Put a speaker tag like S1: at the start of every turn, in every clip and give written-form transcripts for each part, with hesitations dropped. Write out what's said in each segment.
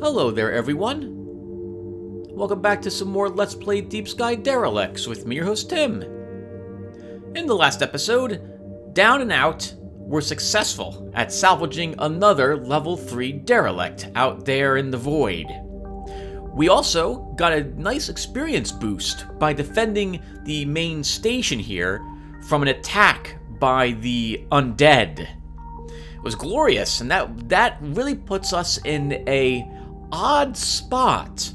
S1: Hello there, everyone. Welcome back to some more Let's Play Deep Sky Derelicts with me, your host, Tim. In the last episode, Down and Out were successful at salvaging another level 3 derelict out there in the void. We also got a nice experience boost by defending the main station here from an attack by the undead. It was glorious, and that really puts us in a odd spot.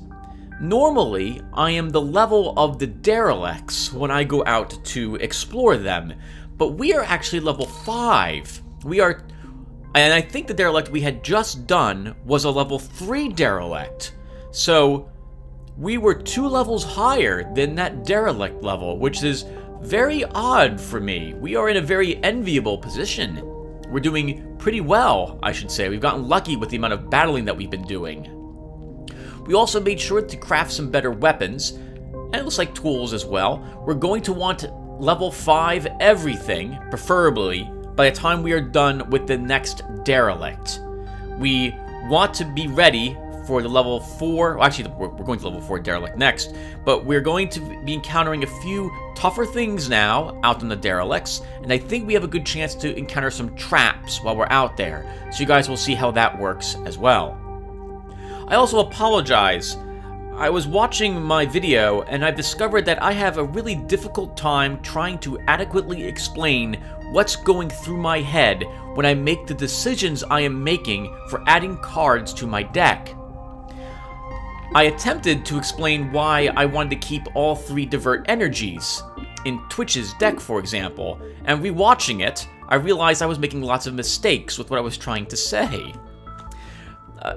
S1: Normally, I am the level of the Derelicts when I go out to explore them, but we are actually level 5. And I think the derelict we had just done was a level 3 derelict. So, we were 2 levels higher than that derelict level, which is very odd for me. We are in a very enviable position. We're doing pretty well, I should say. We've gotten lucky with the amount of battling that we've been doing. We also made sure to craft some better weapons, and it looks like tools as well. We're going to want level 5 everything, preferably, by the time we are done with the next derelict. We want to be ready for the level 4, well, actually we're going to level 4 derelict next, but we're going to be encountering a few tougher things now out on the derelicts, and I think we have a good chance to encounter some traps while we're out there, so you guys will see how that works as well. I also apologize. I was watching my video and I've discovered that I have a really difficult time trying to adequately explain what's going through my head when I make the decisions I am making for adding cards to my deck. I attempted to explain why I wanted to keep all 3 divert energies in Twitch's deck, for example, and rewatching it, I realized I was making lots of mistakes with what I was trying to say.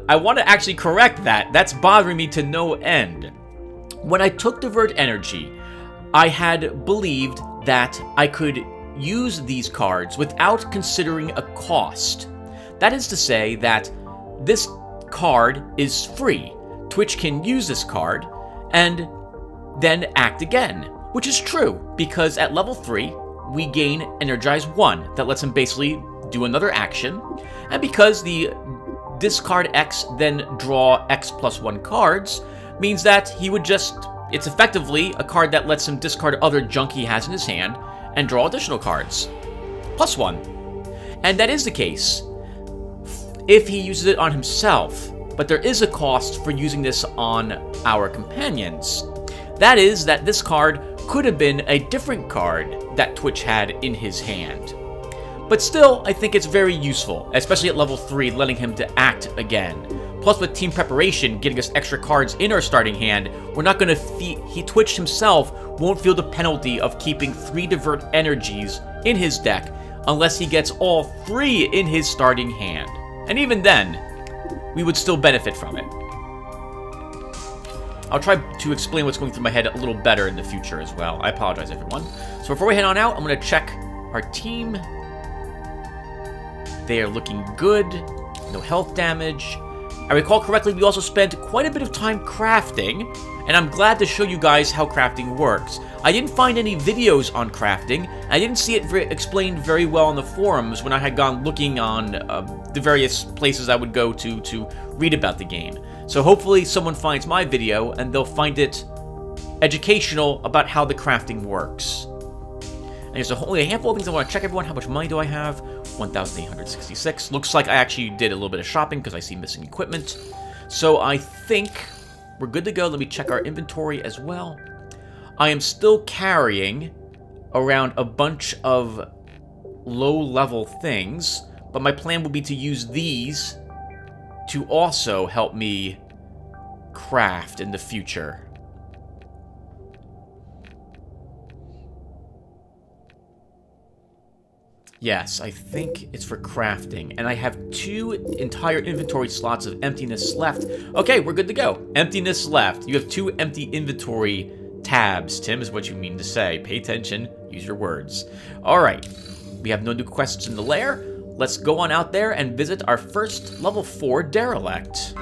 S1: I want to actually correct that. That's bothering me to no end. When I took divert energy, I had believed that I could use these cards without considering a cost. That is to say that this card is free. Twitch can use this card and then act again, which is true because at level 3, we gain Energize 1. That lets him basically do another action, and because the discard X, then draw X plus 1 cards, means that he would it's effectively a card that lets him discard other junk he has in his hand and draw additional cards. Plus 1. And that is the case if he uses it on himself, but there is a cost for using this on our companions. That is that this card could have been a different card that Twitch had in his hand. But still, I think it's very useful, especially at level 3, letting him to act again. Plus, with team preparation, getting us extra cards in our starting hand, we're not going to Twitch himself won't feel the penalty of keeping 3 divert energies in his deck unless he gets all 3 in his starting hand. And even then, we would still benefit from it. I'll try to explain what's going through my head a little better in the future as well. I apologize, everyone. So before we head on out, I'm going to check our team. They are looking good, no health damage. I recall correctly, we also spent quite a bit of time crafting, and I'm glad to show you guys how crafting works. I didn't find any videos on crafting. I didn't see it explained very well on the forums when I had gone looking on the various places I would go to read about the game. So hopefully someone finds my video and they'll find it educational about how the crafting works. And there's only a handful of things I want to check, everyone. How much money do I have? 1,866. Looks like I actually did a little bit of shopping because I see missing equipment. So I think we're good to go. Let me check our inventory as well. I am still carrying around a bunch of low-level things, but my plan will be to use these to also help me craft in the future. Yes, I think it's for crafting, and I have 2 entire inventory slots of emptiness left. Okay, we're good to go. Emptiness left. You have 2 empty inventory tabs, Tim, is what you mean to say. Pay attention, use your words. Alright, we have no new quests in the lair. Let's go on out there and visit our first level 4 derelict.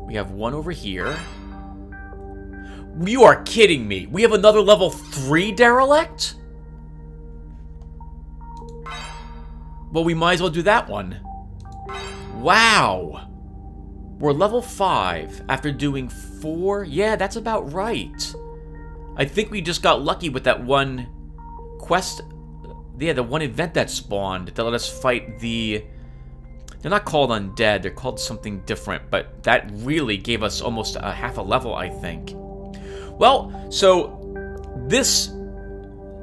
S1: We have one over here. You are kidding me. We have another level 3 derelict? Well, we might as well do that one. Wow. We're level 5 after doing 4. Yeah, that's about right. I think we just got lucky with that one quest. Yeah, the one event that spawned that let us fight the... They're not called undead, they're called something different, but that really gave us almost a half a level, I think. Well, so this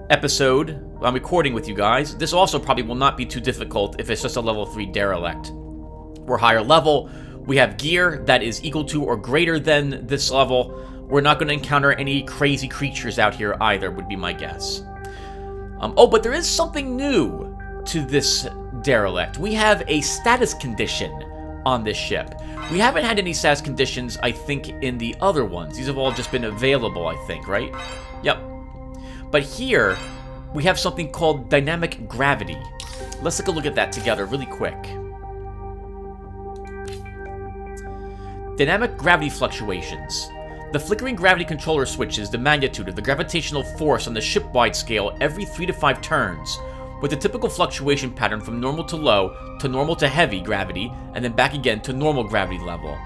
S1: episode I'm recording with you guys, this also probably will not be too difficult if it's just a level 3 derelict. We're higher level, we have gear that is equal to or greater than this level. We're not going to encounter any crazy creatures out here either, would be my guess. Oh, but there is something new to this derelict. We have a status condition on this ship. We haven't had any status conditions, I think, in the other ones. These have all just been available, I think, right? Yep. But here, we have something called dynamic gravity. Let's take a look at that together really quick. Dynamic gravity fluctuations. The flickering gravity controller switches the magnitude of the gravitational force on the ship-wide scale every 3 to 5 turns, with a typical fluctuation pattern from normal to low, to normal to heavy gravity, and then back again to normal gravity level.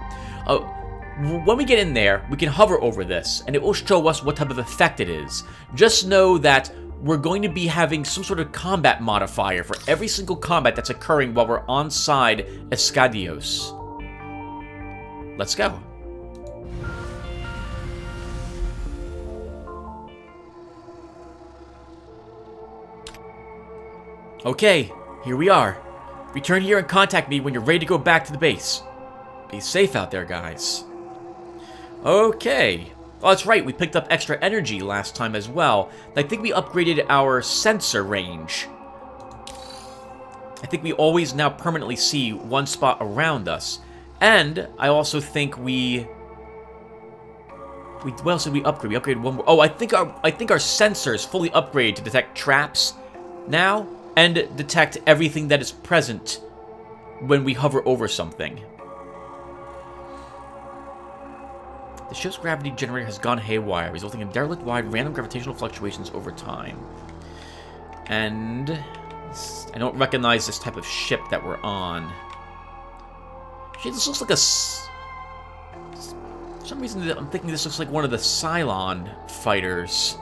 S1: When we get in there, we can hover over this, and it will show us what type of effect it is. Just know that we're going to be having some sort of combat modifier for every single combat that's occurring while we're onside Escadios. Let's go. Okay, here we are. Return here and contact me when you're ready to go back to the base. Be safe out there, guys. Okay. Oh, that's right, we picked up extra energy last time as well. I think we upgraded our sensor range. I think we always now permanently see one spot around us. And I also think what else did we upgrade? We upgraded one more. Oh, I think our sensors fully upgraded to detect traps now and detect everything that is present when we hover over something. The ship's gravity generator has gone haywire, resulting in derelict-wide random gravitational fluctuations over time. And I don't recognize this type of ship that we're on. Actually, this looks like a... For some reason, I'm thinking this looks like one of the Cylon fighters.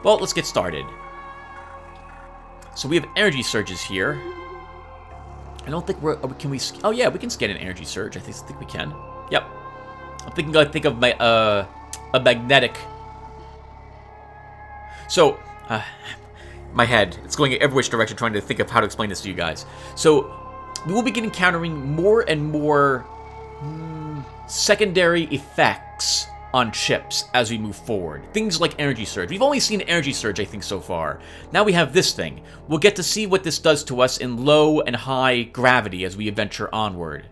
S1: Well, let's get started. So we have energy surges here. I don't think we're... Can we... Oh, yeah, we can scan an energy surge. I think we can. Yep. I'm thinking I think of my, a magnetic... So, my head, it's going every which direction trying to think of how to explain this to you guys. So, we will begin encountering more and more secondary effects on ships as we move forward. Things like energy surge. We've only seen energy surge, I think, so far. Now we have this thing. We'll get to see what this does to us in low and high gravity as we adventure onward.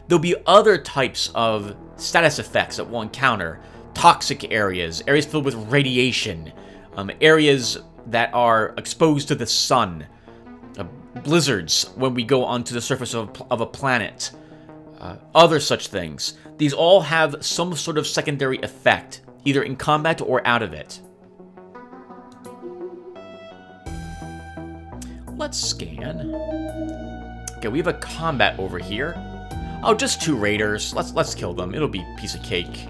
S1: There'll be other types of status effects that we'll encounter. Toxic areas, areas filled with radiation, areas that are exposed to the sun, blizzards when we go onto the surface of a planet, other such things. These all have some sort of secondary effect, either in combat or out of it. Let's scan. Okay, we have a combat over here. Oh, just 2 raiders. Let's kill them. It'll be a piece of cake.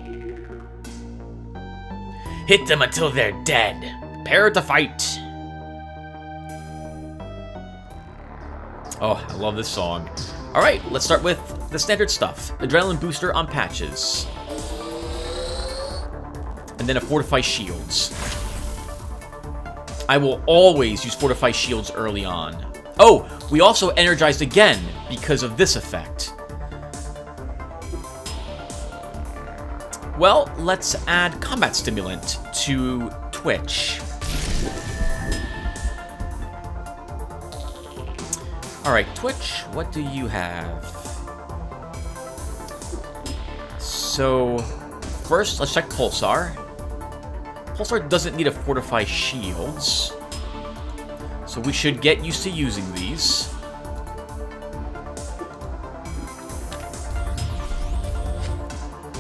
S1: Hit them until they're dead. Prepare to fight. Oh, I love this song. Alright, let's start with the standard stuff. Adrenaline booster on patches. And then a fortify shields. I will always use fortify shields early on. Oh, we also energized again because of this effect. Well, let's add combat stimulant to Twitch. Alright, Twitch, what do you have? So, first, let's check Pulsar. Pulsar doesn't need a Fortify Shields, so we should get used to using these.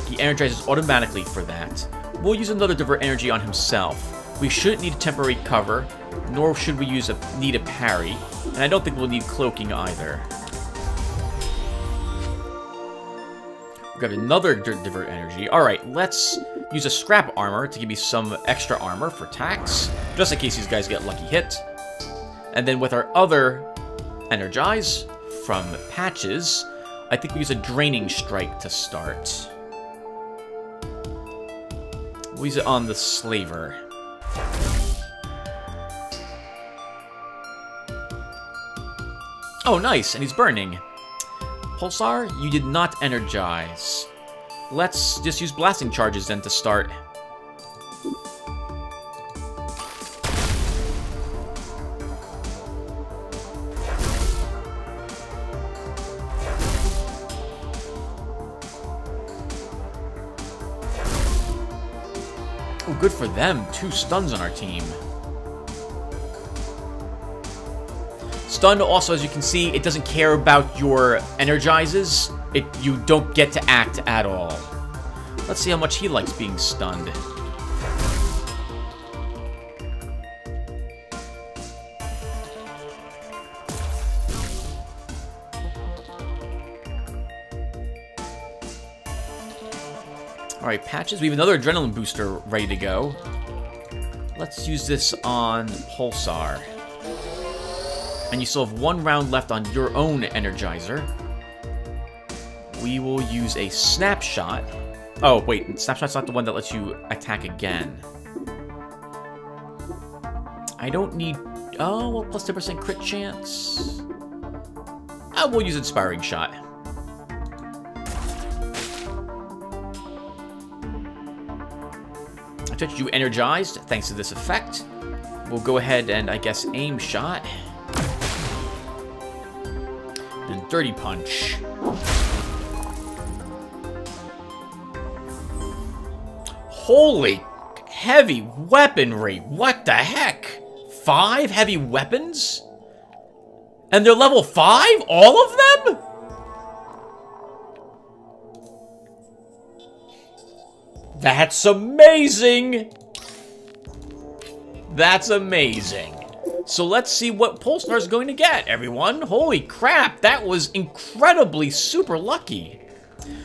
S1: He energizes automatically for that. We'll use another divert energy on himself. We shouldn't need temporary cover, nor should we need a parry, and I don't think we'll need cloaking either. Grab another divert energy. Alright, let's use a scrap armor to give me some extra armor for attacks, just in case these guys get lucky hit. And then with our other energize from Patches, I think we use a draining strike to start. We'll use it on the slaver. Oh, nice, and he's burning. Pulsar, you did not energize. Let's just use blasting charges then to start. Oh, good for them. 2 stuns on our team. Stun also, as you can see, it doesn't care about your energizes. You don't get to act at all. Let's see how much he likes being stunned. Alright, Patches, we have another adrenaline booster ready to go. Let's use this on Pulsar. And you still have 1 round left on your own Energizer. We will use a Snapshot. Oh, wait, Snapshot's not the one that lets you attack again. I don't need... Oh, well, plus 10% crit chance. We'll use Inspiring Shot. I touched you energized, thanks to this effect. We'll go ahead and, I guess, Aim Shot. Then Dirty Punch. Holy heavy weaponry! What the heck? 5 heavy weapons? And they're level 5? All of them? That's amazing! That's amazing. So let's see what Pulsar's going to get, everyone. Holy crap, that was incredibly super lucky.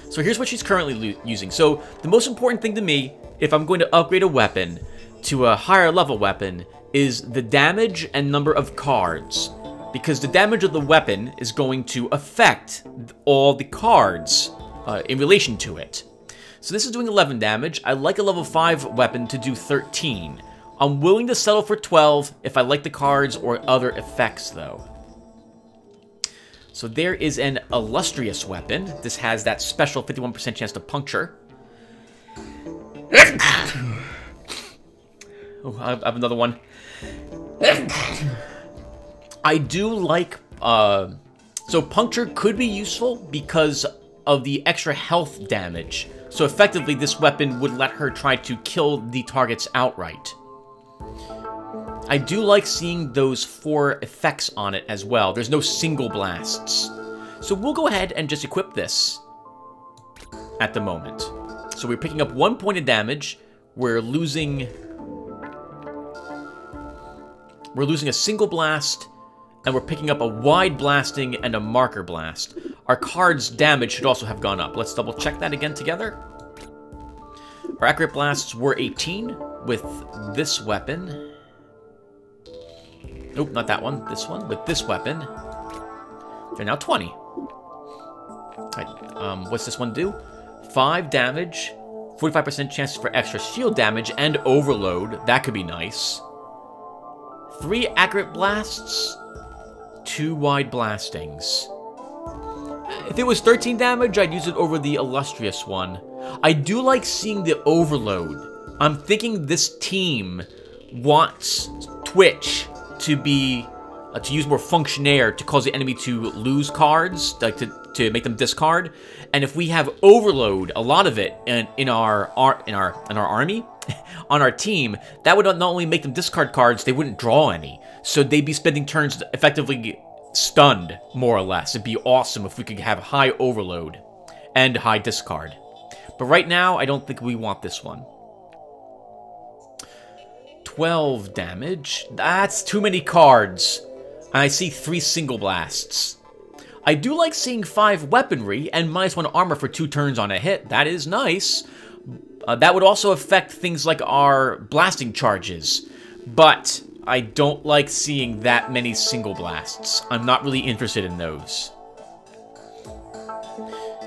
S1: So here's what she's currently using. So the most important thing to me, if I'm going to upgrade a weapon to a higher level weapon, is the damage and number of cards. Because the damage of the weapon is going to affect all the cards in relation to it. So this is doing 11 damage. I like a level 5 weapon to do 13. I'm willing to settle for 12 if I like the cards or other effects, though. So there is an illustrious weapon. This has that special 51% chance to puncture. Oh, I have another one. I do like... so puncture could be useful because of the extra health damage. So effectively, this weapon would let her try to kill the targets outright. I do like seeing those 4 effects on it as well. There's no single blasts. So we'll go ahead and just equip this at the moment. So we're picking up 1 point of damage. We're losing a single blast, and we're picking up a wide blasting and a marker blast. Our card's damage should also have gone up. Let's double check that again together. Our accurate blasts were 18 with this weapon. Nope, not that one. This one. With this weapon, they're now 20. Alright, what's this one do? 5 damage, 45% chance for extra shield damage and overload. That could be nice. 3 accurate blasts, 2 wide blastings. If it was 13 damage, I'd use it over the illustrious one. I do like seeing the overload. I'm thinking this team wants Twitch to be to use more Functionaire to cause the enemy to lose cards, like to make them discard. And if we have overload, a lot of it, in our army, on our team, that would not only make them discard cards, they wouldn't draw any. So they'd be spending turns effectively stunned, more or less. It'd be awesome if we could have high overload and high discard. But right now, I don't think we want this one. 12 damage. That's too many cards. And I see 3 single blasts. I do like seeing 5 weaponry and -1 armor for 2 turns on a hit. That is nice. That would also affect things like our blasting charges. But I don't like seeing that many single blasts. I'm not really interested in those.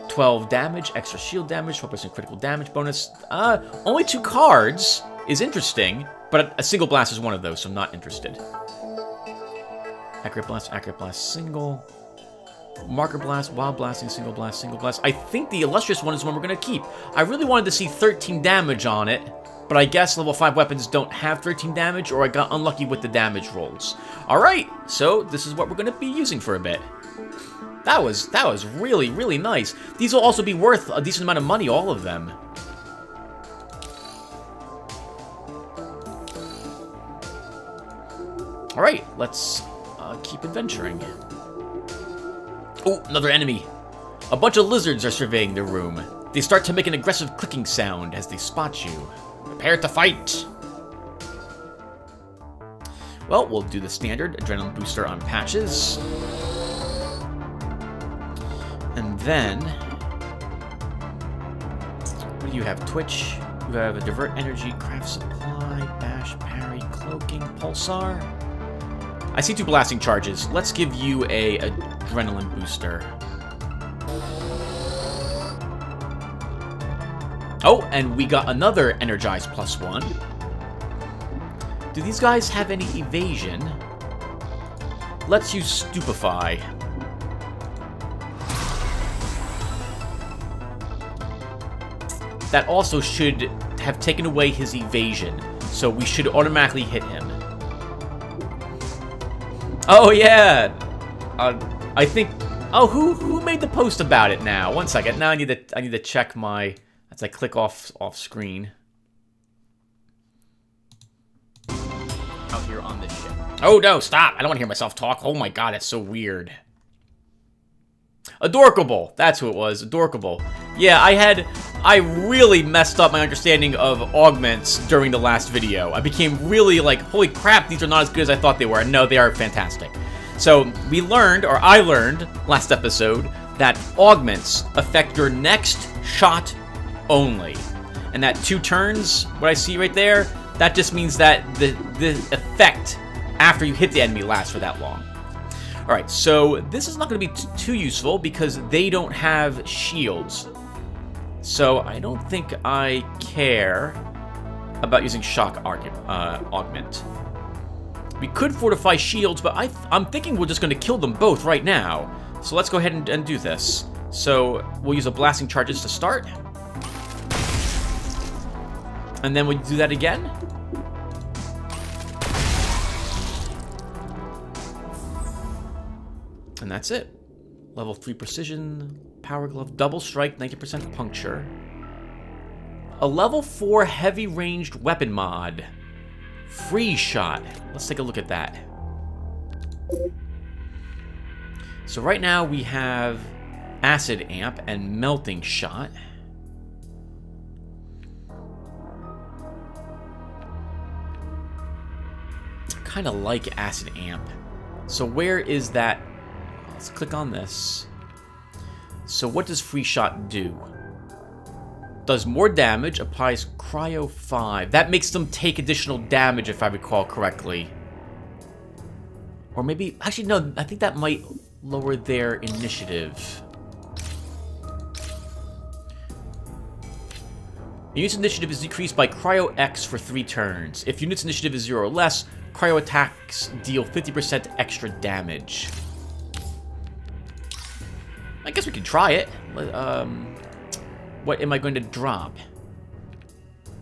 S1: 12 damage, extra shield damage, 12% critical damage bonus. Only 2 cards is interesting, but a single blast is one of those, so I'm not interested. Accurate blast, single. Marker blast, wild blasting, single blast, single blast. I think the illustrious one is one we're going to keep. I really wanted to see 13 damage on it, but I guess level 5 weapons don't have 13 damage, or I got unlucky with the damage rolls. Alright, so this is what we're going to be using for a bit. That was really, really nice. These will also be worth a decent amount of money, all of them. Alright, let's keep adventuring. Oh, another enemy. A bunch of lizards are surveying the room. They start to make an aggressive clicking sound as they spot you. Prepare to fight! Well, we'll do the standard adrenaline booster on patches. And then... what do you have? Twitch. You have a divert energy, craft supply, bash, parry, cloaking, pulsar. I see 2 blasting charges. Let's give you a adrenaline booster. Oh, and we got another energize +1. Do these guys have any evasion? Let's use stupefy. That also should have taken away his evasion, so we should automatically hit him. Oh yeah, I think. Oh, who made the post about it now? 1 second. Now I need to check my as I click off screen. Out here on this ship. Oh no! Stop! I don't want to hear myself talk. Oh my god, that's so weird. Adorkable. That's who it was. Adorkable. Yeah, I really messed up my understanding of augments during the last video. I became really like, holy crap, these are not as good as I thought they were. No, they are fantastic. So we learned, or I learned last episode, that augments affect your next shot only. And that 2 turns, what I see right there, that just means that the effect after you hit the enemy lasts for that long. Alright, so this is not going to be too useful because they don't have shields. So I don't think I care about using shock augment. We could fortify shields, but I'm thinking we're just going to kill them both right now. So let's go ahead and do this. So we'll use a blasting charges to start. And then we'll do that again. And that's it. Level 3 precision, power glove, double strike, 90% puncture. A level 4 heavy ranged weapon mod. Freeze shot. Let's take a look at that. So right now we have acid amp and melting shot. I kind of like acid amp. So where is that? Let's click on this. So what does free shot do? Does more damage, applies cryo 5. That makes them take additional damage if I recall correctly. Or maybe, actually no, I think that might lower their initiative. The unit's initiative is decreased by cryo X for 3 turns. If unit's initiative is 0 or less, cryo attacks deal 50% extra damage. I guess we can try it. What am I going to drop?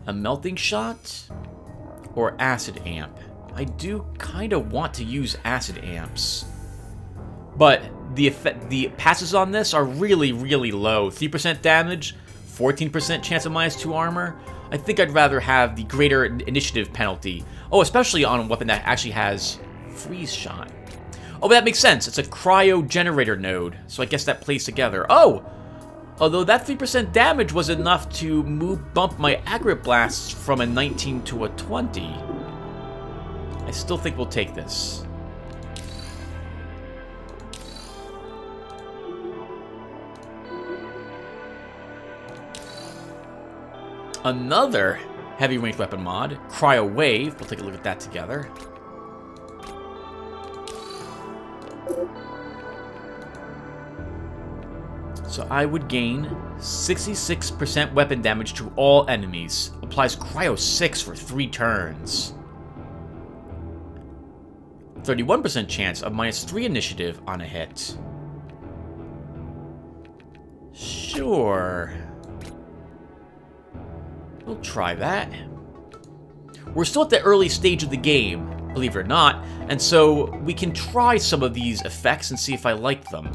S1: A melting shot? Or acid amp? I do kind of want to use acid amps. But the passes on this are really, really low. 3% damage, 14% chance of -2 armor. I think I'd rather have the greater initiative penalty. Oh, especially on a weapon that actually has freeze shot. Oh, but that makes sense. It's a cryo generator node, so I guess that plays together. Oh! Although that 3% damage was enough to bump my aggregate blasts from a 19 to a 20. I still think we'll take this. Another heavy ranged weapon mod, Cryo Wave. We'll take a look at that together. So I would gain 66% weapon damage to all enemies. Applies Cryo 6 for 3 turns. 31% chance of -3 initiative on a hit. Sure. We'll try that. We're still at the early stage of the game, believe it or not, and so we can try some of these effects and see if I like them.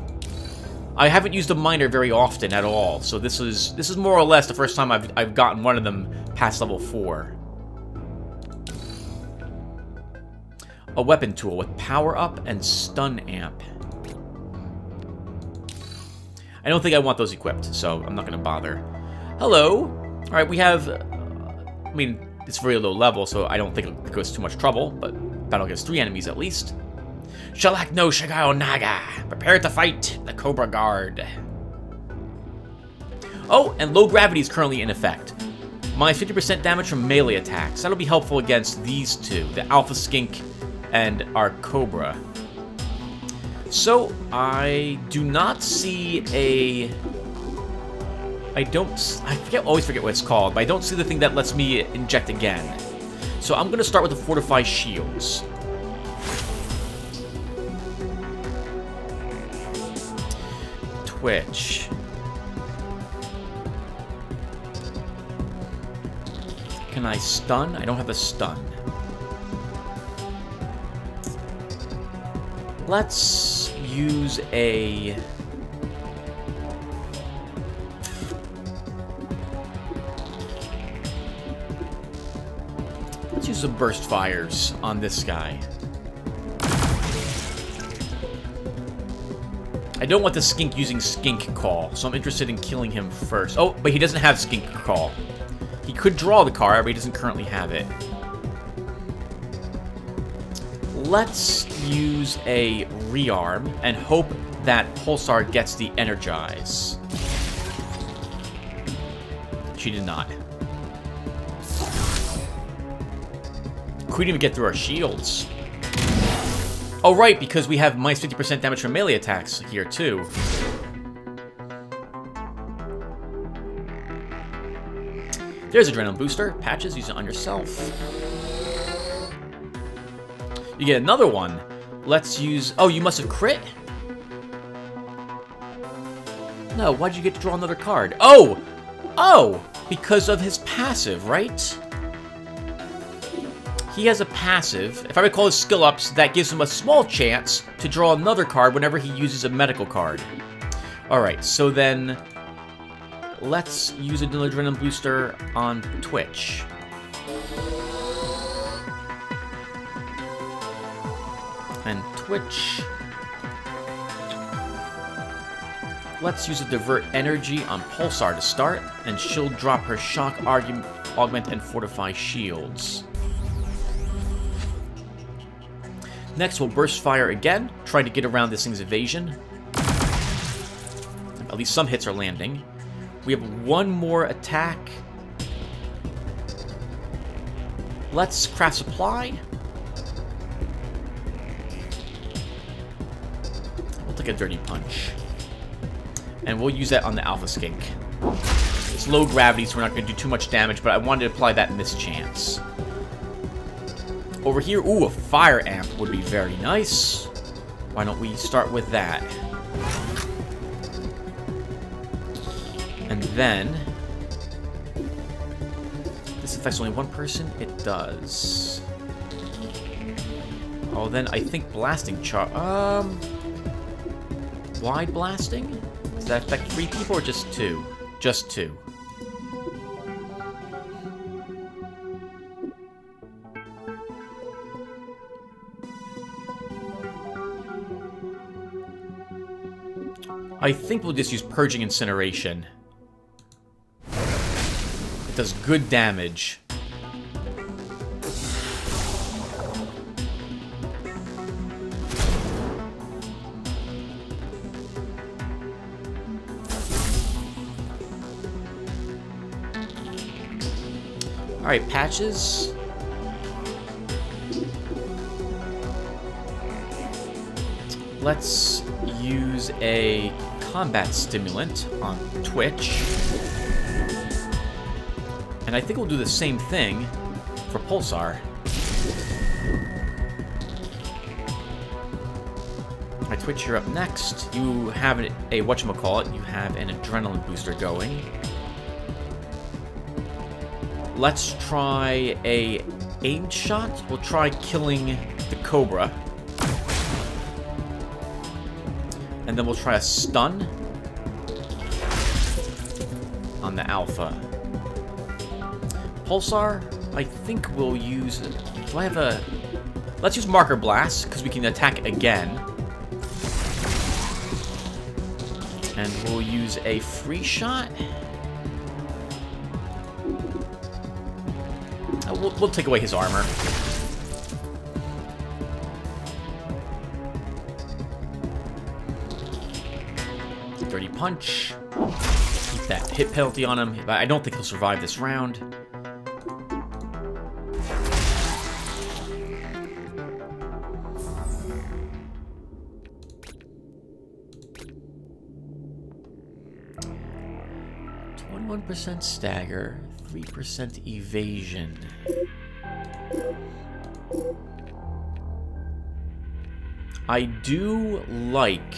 S1: I haven't used a miner very often at all, so this is more or less the first time I've gotten one of them past level 4. A weapon tool with power up and stun amp. I don't think I want those equipped, so I'm not going to bother. Hello. All right, we have. I mean, it's very low level, so I don't think it goes too much trouble. But battle against 3 enemies at least. Shalak no Shigao Naga. Prepare to fight the Cobra Guard. Oh, and low gravity is currently in effect. Minus 50% damage from melee attacks. That'll be helpful against these two, the Alpha Skink and our Cobra. So, I do not see a... I always forget what it's called, but I don't see the thing that lets me inject again. So I'm going to start with the Fortified Shields. Twitch. Can I stun? I don't have a stun. Let's use a... Let's use some burst fires on this guy. I don't want the skink using skink call, so I'm interested in killing him first. Oh, but he doesn't have skink call. He could draw the card, but he doesn't currently have it. Let's use a rearm and hope that Pulsar gets the energize. She did not. Couldn't even get through our shields. Oh, right, because we have minus 50% damage from melee attacks here, too. There's Adrenaline Booster. Patches, use it on yourself. You get another one. Let's use... Oh, you must have crit? No, why'd you get to draw another card? Oh! Oh! Because of his passive, right? He has a passive. If I recall his skill ups, that gives him a small chance to draw another card whenever he uses a medical card. Alright, so then... Let's use a Adrenaline Booster on Twitch. And Twitch. Let's use a Divert Energy on Pulsar to start, and she'll drop her Shock, Augment, and Fortify Shields. Next, we'll Burst Fire again, try to get around this thing's evasion. At least some hits are landing. We have one more attack. Let's Craft Supply. We'll take a Dirty Punch. And we'll use that on the Alpha Skink. It's low gravity, so we're not going to do too much damage, but I wanted to apply that mischance. Over here, ooh, a Fire Amp would be very nice. Why don't we start with that? And then... This affects only one person? It does. Oh, then I think Blasting Charge... Wide Blasting? Does that affect 3 people or just 2? Just 2. I think we'll just use Purging Incineration. It does good damage. Alright, Patches. Let's use a combat stimulant on Twitch. And I think we'll do the same thing for Pulsar. Alright, Twitch, you're up next. You have a whatchamacallit, you have an adrenaline booster going. Let's try a aim shot. We'll try killing the Cobra. And then we'll try a stun on the Alpha. Pulsar, I think we'll use... Do I have a... Let's use Marker Blast, because we can attack again. And we'll use a free shot. We'll take away his armor. Dirty Punch. Keep that hit penalty on him. But I don't think he'll survive this round. % stagger, 3% evasion. I do like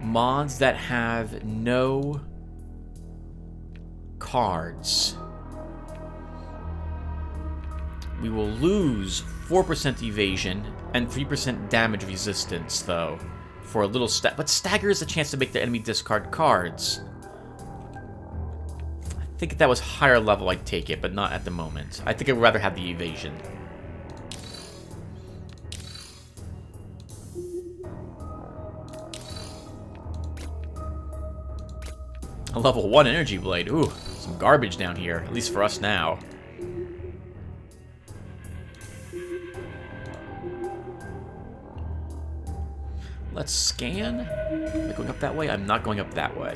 S1: mods that have no cards. We will lose 4% evasion and 3% damage resistance, though, for a little but stagger is a chance to make the enemy discard cards. I think if that was higher level, I'd take it, but not at the moment. I think I'd rather have the evasion. A level 1 energy blade. Ooh, some garbage down here, at least for us now. Let's scan. Am I going up that way? I'm not going up that way.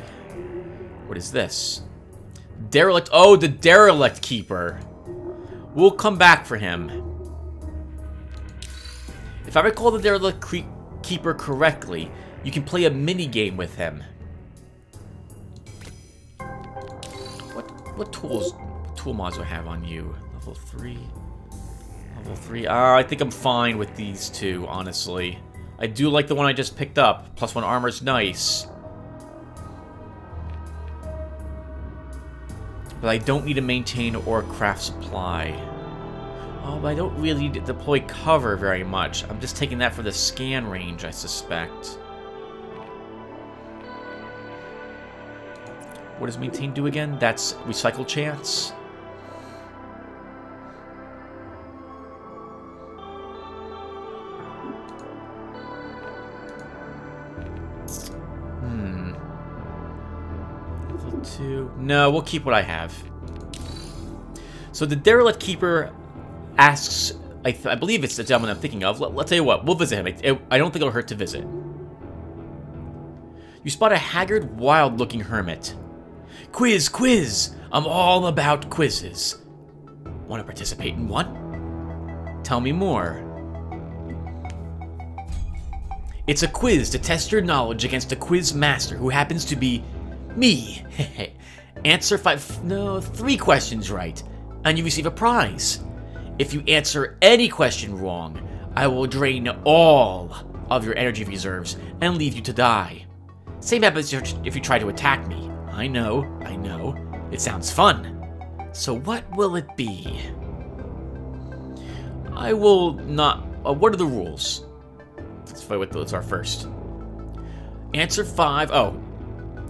S1: What is this? Derelict. Oh, the Derelict Keeper. We'll come back for him. If I recall the Derelict Keeper correctly, you can play a mini-game with him. What tool mods do I have on you? Level 3. Level 3. I think I'm fine with these two, honestly. I do like the one I just picked up. +1 armor's nice. But I don't need to maintain or craft supply. Oh, but I don't really need to deploy cover very much. I'm just taking that for the scan range, I suspect. What does maintain do again? That's recycle chance. Level 2. No, we'll keep what I have. So the Derelict Keeper asks, I believe it's the gentleman I'm thinking of. Let's tell you what, we'll visit him. I don't think it'll hurt to visit. You spot a haggard, wild-looking hermit. Quiz, quiz! I'm all about quizzes. Want to participate in one? Tell me more. It's a quiz to test your knowledge against a quiz master who happens to be me. Answer 3 questions right, and you receive a prize. If you answer any question wrong, I will drain all of your energy reserves and leave you to die. Same happens if you try to attack me. I know. It sounds fun. So what will it be? I will not... what are the rules? Let's fight with our first. Answer 5... Oh,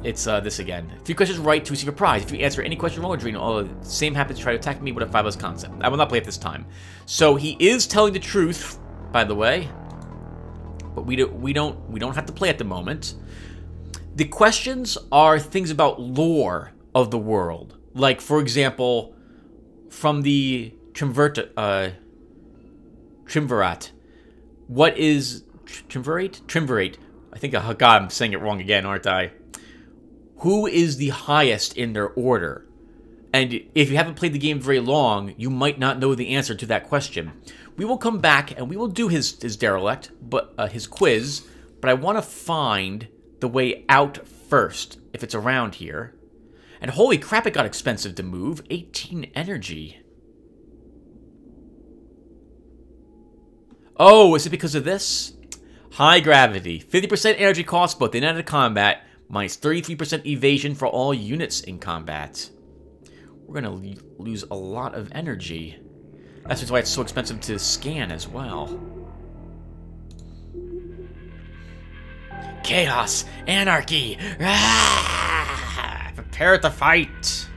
S1: it's this again. 3 questions right to receive a prize. If you answer any question wrong, drain all of the same happens to try to attack me with a 5-less concept. I will not play it this time. So he is telling the truth, by the way. But we don't have to play at the moment. The questions are things about lore of the world. Like, for example, from the Triumvirate. What is... Triumvirate? Triumvirate. I think, oh god, I'm saying it wrong again, aren't I? Who is the highest in their order? And if you haven't played the game very long, you might not know the answer to that question. We will come back and we will do his derelict, but his quiz. But I want to find the way out first, if it's around here. And holy crap, it got expensive to move. 18 energy. Oh, is it because of this? High gravity. 50% energy cost both in and out of combat. Minus 33% evasion for all units in combat. We're going to lose a lot of energy. That's just why it's so expensive to scan as well. Chaos! Anarchy! Ah! Prepare to fight!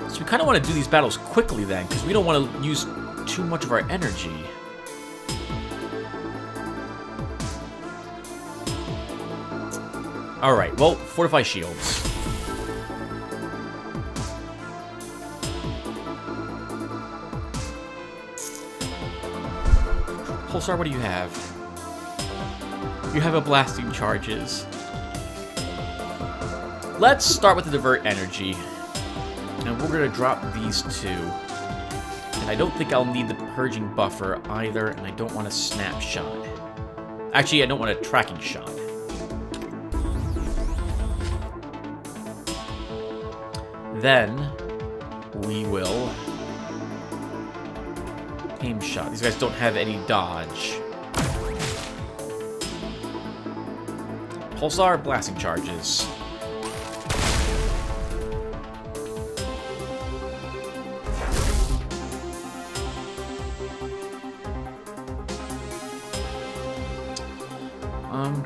S1: So we kind of want to do these battles quickly then, because we don't want to use too much of our energy. Alright, well, fortify shields. Pulsar, what do you have? You have a blasting charges. Let's start with the divert energy. And we're going to drop these two. And I don't think I'll need the purging buffer either, and I don't want a snapshot. Actually, I don't want a tracking shot. Then we will aim shot. These guys don't have any dodge. Pulsar, blasting charges.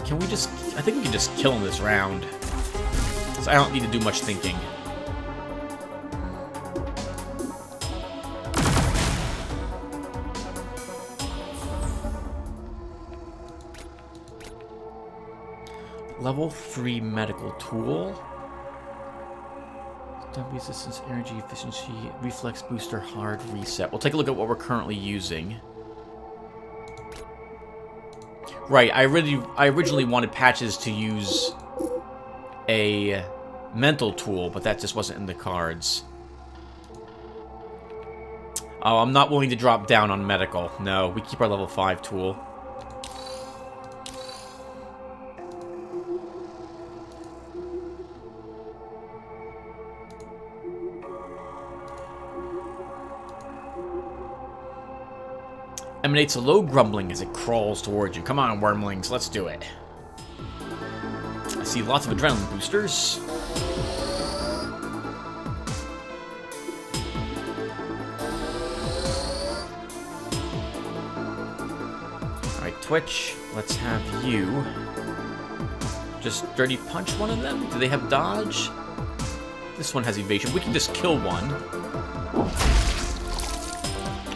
S1: Can we just... I think we can just kill him this round. So I don't need to do much thinking. Level 3 medical tool. Stun resistance, energy efficiency, reflex booster, hard reset. We'll take a look at what we're currently using. Right, I originally wanted Patches to use a mental tool, but that just wasn't in the cards. Oh, I'm not willing to drop down on medical. No, we keep our level 5 tool. Emanates a low grumbling as it crawls towards you. Come on, wormlings, let's do it. I see lots of adrenaline boosters. Alright, Twitch, let's have you just dirty punch one of them. Do they have dodge? This one has evasion. We can just kill one.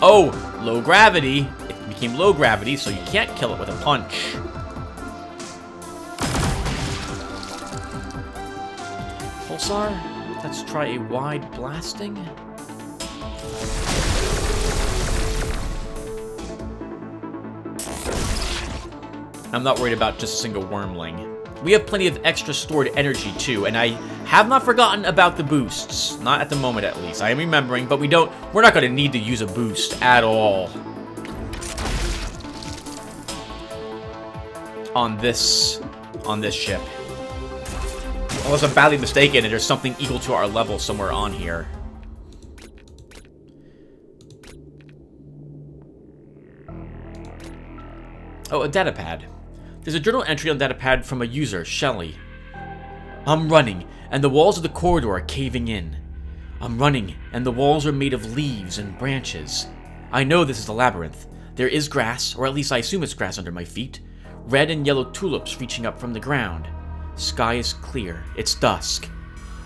S1: Oh, low gravity. It became low gravity, so you can't kill it with a punch. Pulsar, let's try a wide blasting. I'm not worried about just a single wormling. We have plenty of extra stored energy too, and I have not forgotten about the boosts. Not at the moment, at least. I am remembering, but we're not going to need to use a boost at all. On this ship. Unless I'm badly mistaken and there's something equal to our level somewhere on here. Oh, a datapad. There's a journal entry on datapad from a user, Shelly. I'm running, and the walls of the corridor are caving in. I'm running, and the walls are made of leaves and branches. I know this is a labyrinth. There is grass, or at least I assume it's grass under my feet. Red and yellow tulips reaching up from the ground. Sky is clear. It's dusk.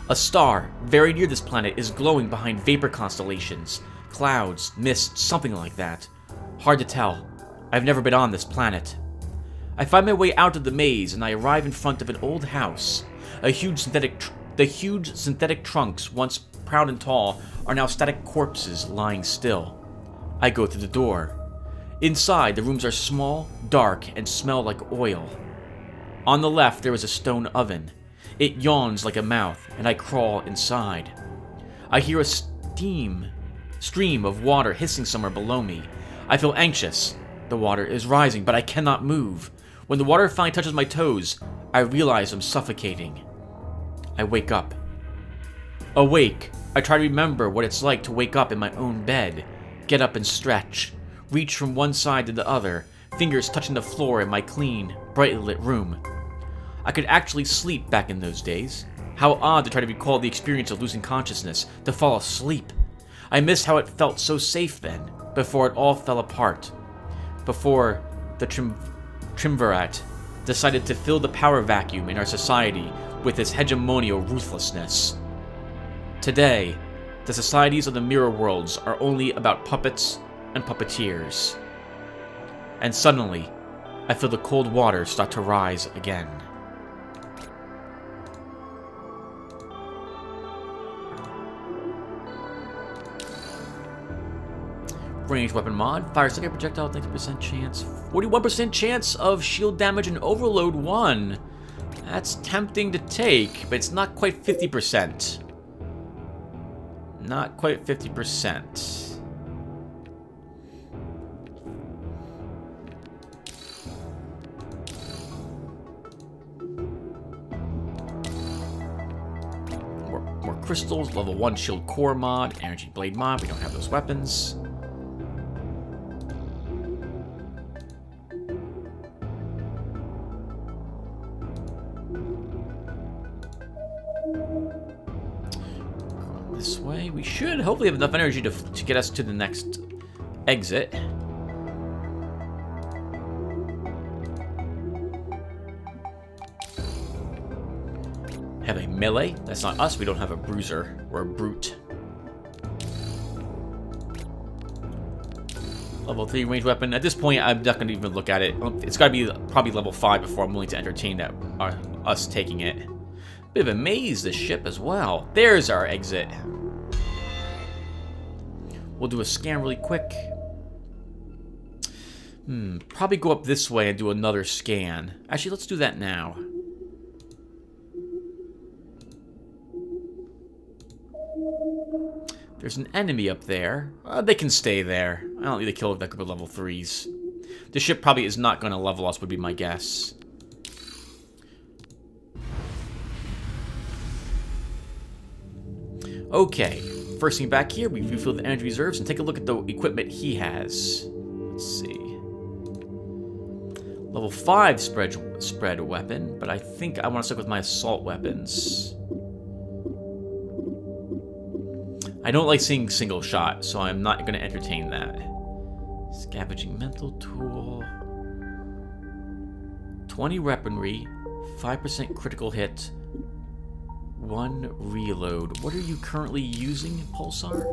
S1: A star, very near this planet, is glowing behind vapor constellations. Clouds, mist, something like that. Hard to tell. I've never been on this planet. I find my way out of the maze, and I arrive in front of an old house. The huge synthetic trunks, once proud and tall, are now static corpses lying still. I go through the door. Inside, the rooms are small, dark, and smell like oil. On the left, there is a stone oven. It yawns like a mouth, and I crawl inside. I hear a stream of water hissing somewhere below me. I feel anxious. The water is rising, but I cannot move. When the water finally touches my toes, I realize I'm suffocating. I wake up. Awake, I try to remember what it's like to wake up in my own bed. Get up and stretch. Reach from one side to the other, fingers touching the floor in my clean, brightly lit room. I could actually sleep back in those days. How odd to try to recall the experience of losing consciousness, to fall asleep. I miss how it felt so safe then, before it all fell apart. Before the triumvirate decided to fill the power vacuum in our society with its hegemonial ruthlessness. Today, the societies of the mirror worlds are only about puppets and puppeteers. And suddenly, I feel the cold water start to rise again. Ranged weapon mod. Fire second projectile, 90% chance. 41% chance of shield damage and overload 1. That's tempting to take, but it's not quite 50%. Not quite 50%. More crystals, level 1 shield core mod, energy blade mod. We don't have those weapons. This way, we should hopefully have enough energy to get us to the next exit. Have a melee. That's not us. We don't have a bruiser or a brute. Level 3 ranged weapon. At this point, I'm not going to even look at it. It's got to be probably level 5 before I'm willing to entertain that us taking it. Bit of a maze, this ship as well. There's our exit. We'll do a scan really quick. Probably go up this way and do another scan. Actually, let's do that now. There's an enemy up there. They can stay there. I don't need to kill that group of level 3s. This ship probably is not going to level us, would be my guess. Okay, first thing back here, we refill the energy reserves and take a look at the equipment he has. Let's see. Level 5 spread weapon, but I think I want to stick with my assault weapons. I don't like seeing single shot, so I'm not going to entertain that. Scavenging mental tool. 20 weaponry, 5% critical hit. 1 reload. What are you currently using, Pulsar?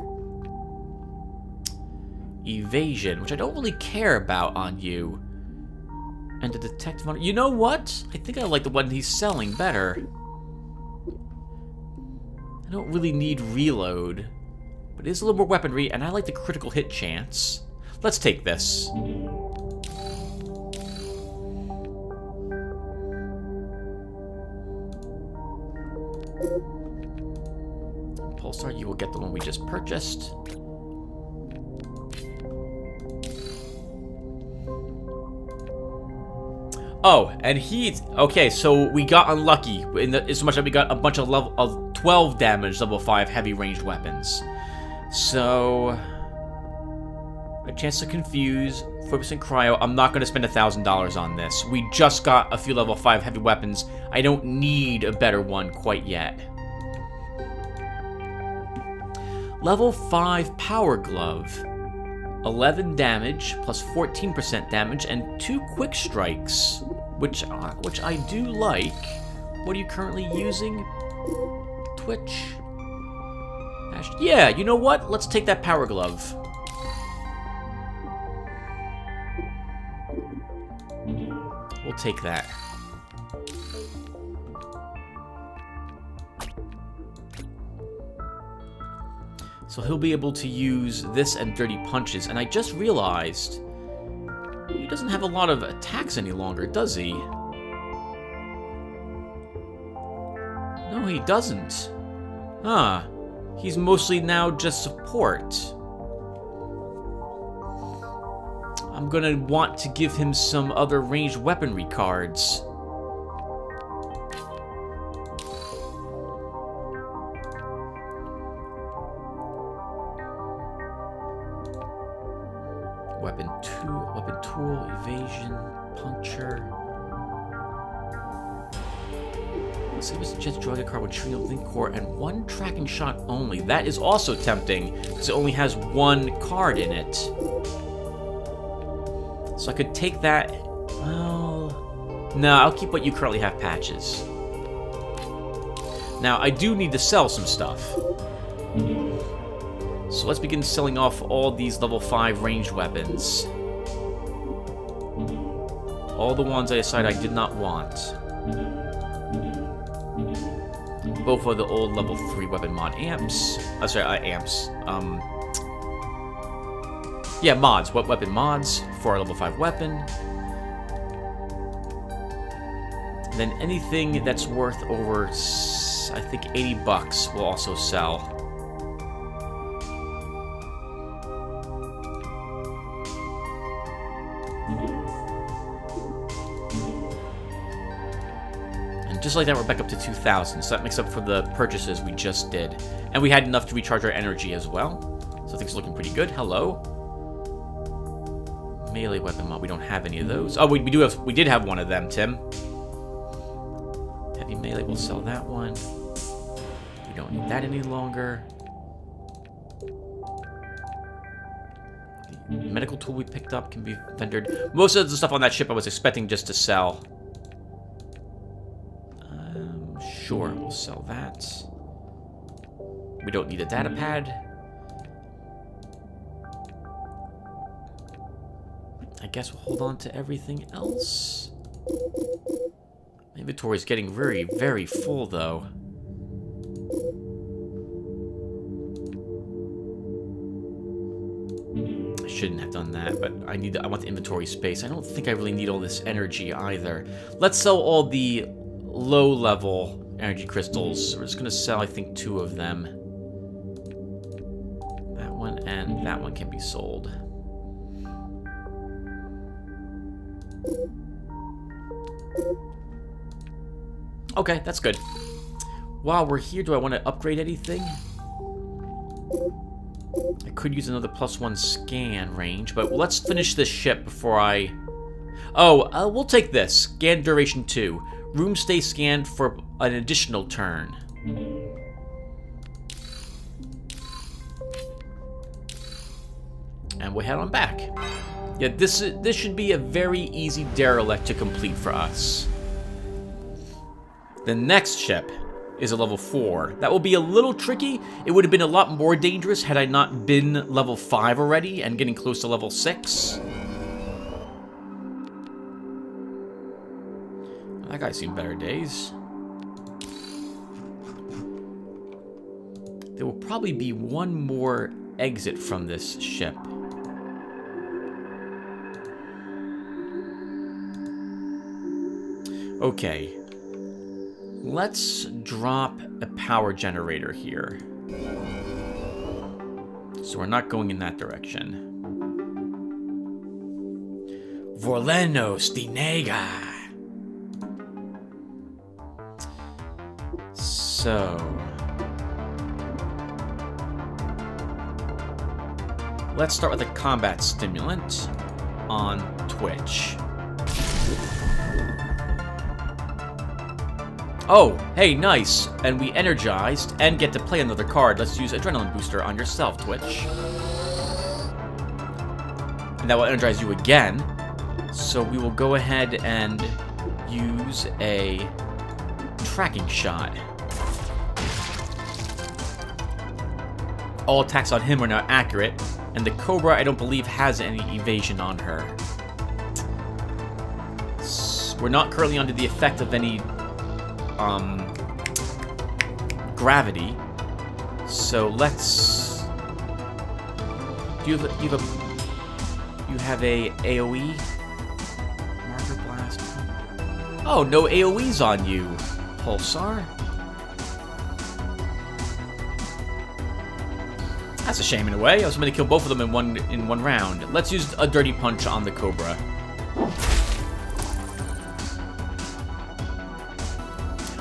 S1: Evasion, which I don't really care about on you. And to detect... You know what? I think I like the one he's selling better. I don't really need reload. But it is a little more weaponry, and I like the critical hit chance. Let's take this. Pulsar, you will get the one we just purchased. Oh, and he's... Okay, so we got unlucky in so much that we got a bunch of 12 damage level 5 heavy ranged weapons. So... a chance to confuse, 4% cryo. I'm not going to spend $1,000 on this. We just got a few level 5 heavy weapons. I don't need a better one quite yet. Level 5 Power Glove. 11 damage, plus 14% damage, and 2 quick strikes, which I do like. What are you currently using? Twitch? Yeah, you know what? Let's take that Power Glove. We'll take that. So he'll be able to use this and Dirty Punches. And I just realized he doesn't have a lot of attacks any longer, does he? No, he doesn't. Huh. He's mostly now just support. I'm gonna want to give him some other ranged weaponry cards. Weapon tool, evasion, puncture. Save us a chance to draw a card with trio link core and one tracking shot only. That is also tempting, because it only has one card in it. So I could take that. Well, no, I'll keep what you currently have, Patches. Now, I do need to sell some stuff. So let's begin selling off all these level 5 ranged weapons. All the ones I decided I did not want. Both are the old level 3 weapon mod amps. Amps. Yeah, mods. What weapon mods for our level 5 weapon. And then anything that's worth over, I think, 80 bucks will also sell. Just like that, we're back up to 2,000, so that makes up for the purchases we just did. And we had enough to recharge our energy as well. So things are looking pretty good. Hello. Melee weapon mod, we don't have any of those. Oh, we did have one of them, Tim. Heavy melee, we'll sell that one. We don't need that any longer. The medical tool we picked up can be vendored. Most of the stuff on that ship I was expecting just to sell. Sure, we'll sell that. We don't need a data pad. I guess we'll hold on to everything else. My inventory is getting very, very full, though. I shouldn't have done that, but I want the inventory space. I don't think I really need all this energy either. Let's sell all the low-level energy crystals. We're just going to sell, I think, 2 of them. That one and that one can be sold. Okay, that's good. While we're here, do I want to upgrade anything? I could use another +1 scan range, but let's finish this ship before I... Oh, we'll take this. Scan duration 2. Room stay scanned for an additional turn. And we'll head on back. Yeah, this should be a very easy derelict to complete for us. The next ship is a level 4. That will be a little tricky. It would have been a lot more dangerous had I not been level 5 already and getting close to level 6. That guy's seen better days. There will probably be one more exit from this ship. Okay. Let's drop a power generator here. So we're not going in that direction. Vorlenos di Nega. So, let's start with a combat stimulant on Twitch. Oh, hey, nice. And we energized and get to play another card. Let's use Adrenaline Booster on yourself, Twitch. And that will energize you again. So we will go ahead and use a tracking shot. All attacks on him are now accurate, and the Cobra, I don't believe, has any evasion on her. We're not currently under the effect of any gravity, so let's... You have a AoE? Marker Blast. Oh, no AoEs on you, Pulsar. That's a shame in a way. I was going to kill both of them in one round. Let's use a Dirty Punch on the Cobra.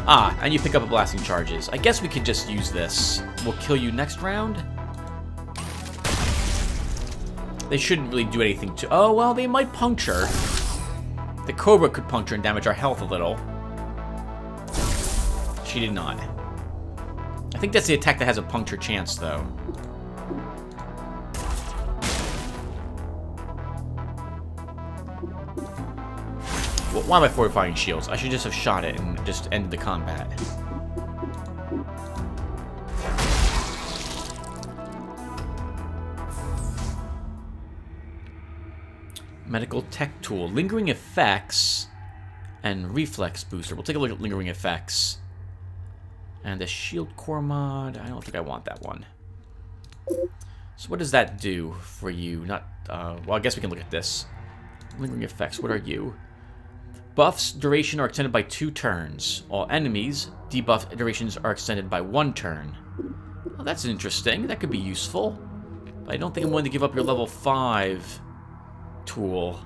S1: Ah, and you pick up a Blasting Charges. I guess we could just use this. We'll kill you next round. They shouldn't really do anything to... Oh, well, they might puncture. The Cobra could puncture and damage our health a little. She did not. I think that's the attack that has a puncture chance, though. Well, why am I fortifying shields? I should just have shot it and just ended the combat. Medical Tech Tool. Lingering Effects and Reflex Booster. We'll take a look at Lingering Effects. And the Shield Core mod. I don't think I want that one. So what does that do for you? Not, well, I guess we can look at this. Lingering Effects. What are you? Buffs duration are extended by 2 turns. All enemies, debuff durations are extended by 1 turn. Well, that's interesting. That could be useful. But I don't think I'm willing to give up your level 5 tool.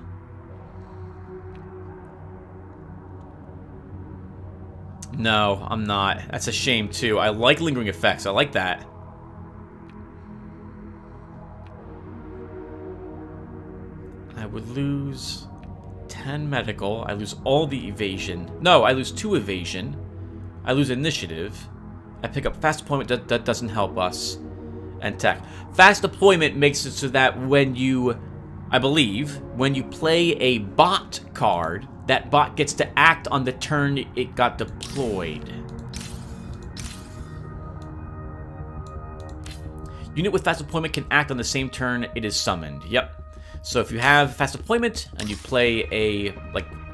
S1: No, I'm not. That's a shame, too. I like Lingering Effects. I like that. I would lose 10 medical. I lose all the evasion. No, I lose 2 evasion. I lose initiative. I pick up fast deployment. That doesn't help us. And tech. Fast deployment makes it so that when you... I believe, when you play a bot card, that bot gets to act on the turn it got deployed. Unit with fast deployment can act on the same turn it is summoned. Yep. So if you have fast deployment and you play a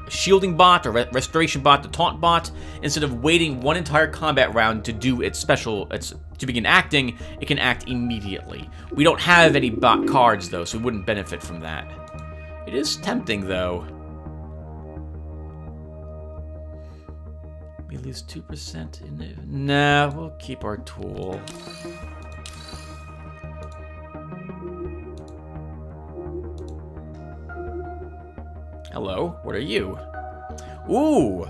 S1: shielding bot or restoration bot, the taunt bot, instead of waiting one entire combat round to do its to begin acting, it can act immediately. We don't have any bot cards though, so we wouldn't benefit from that. It is tempting though. We lose 2% in it. Nah, we'll keep our tool. Hello, what are you? Ooh,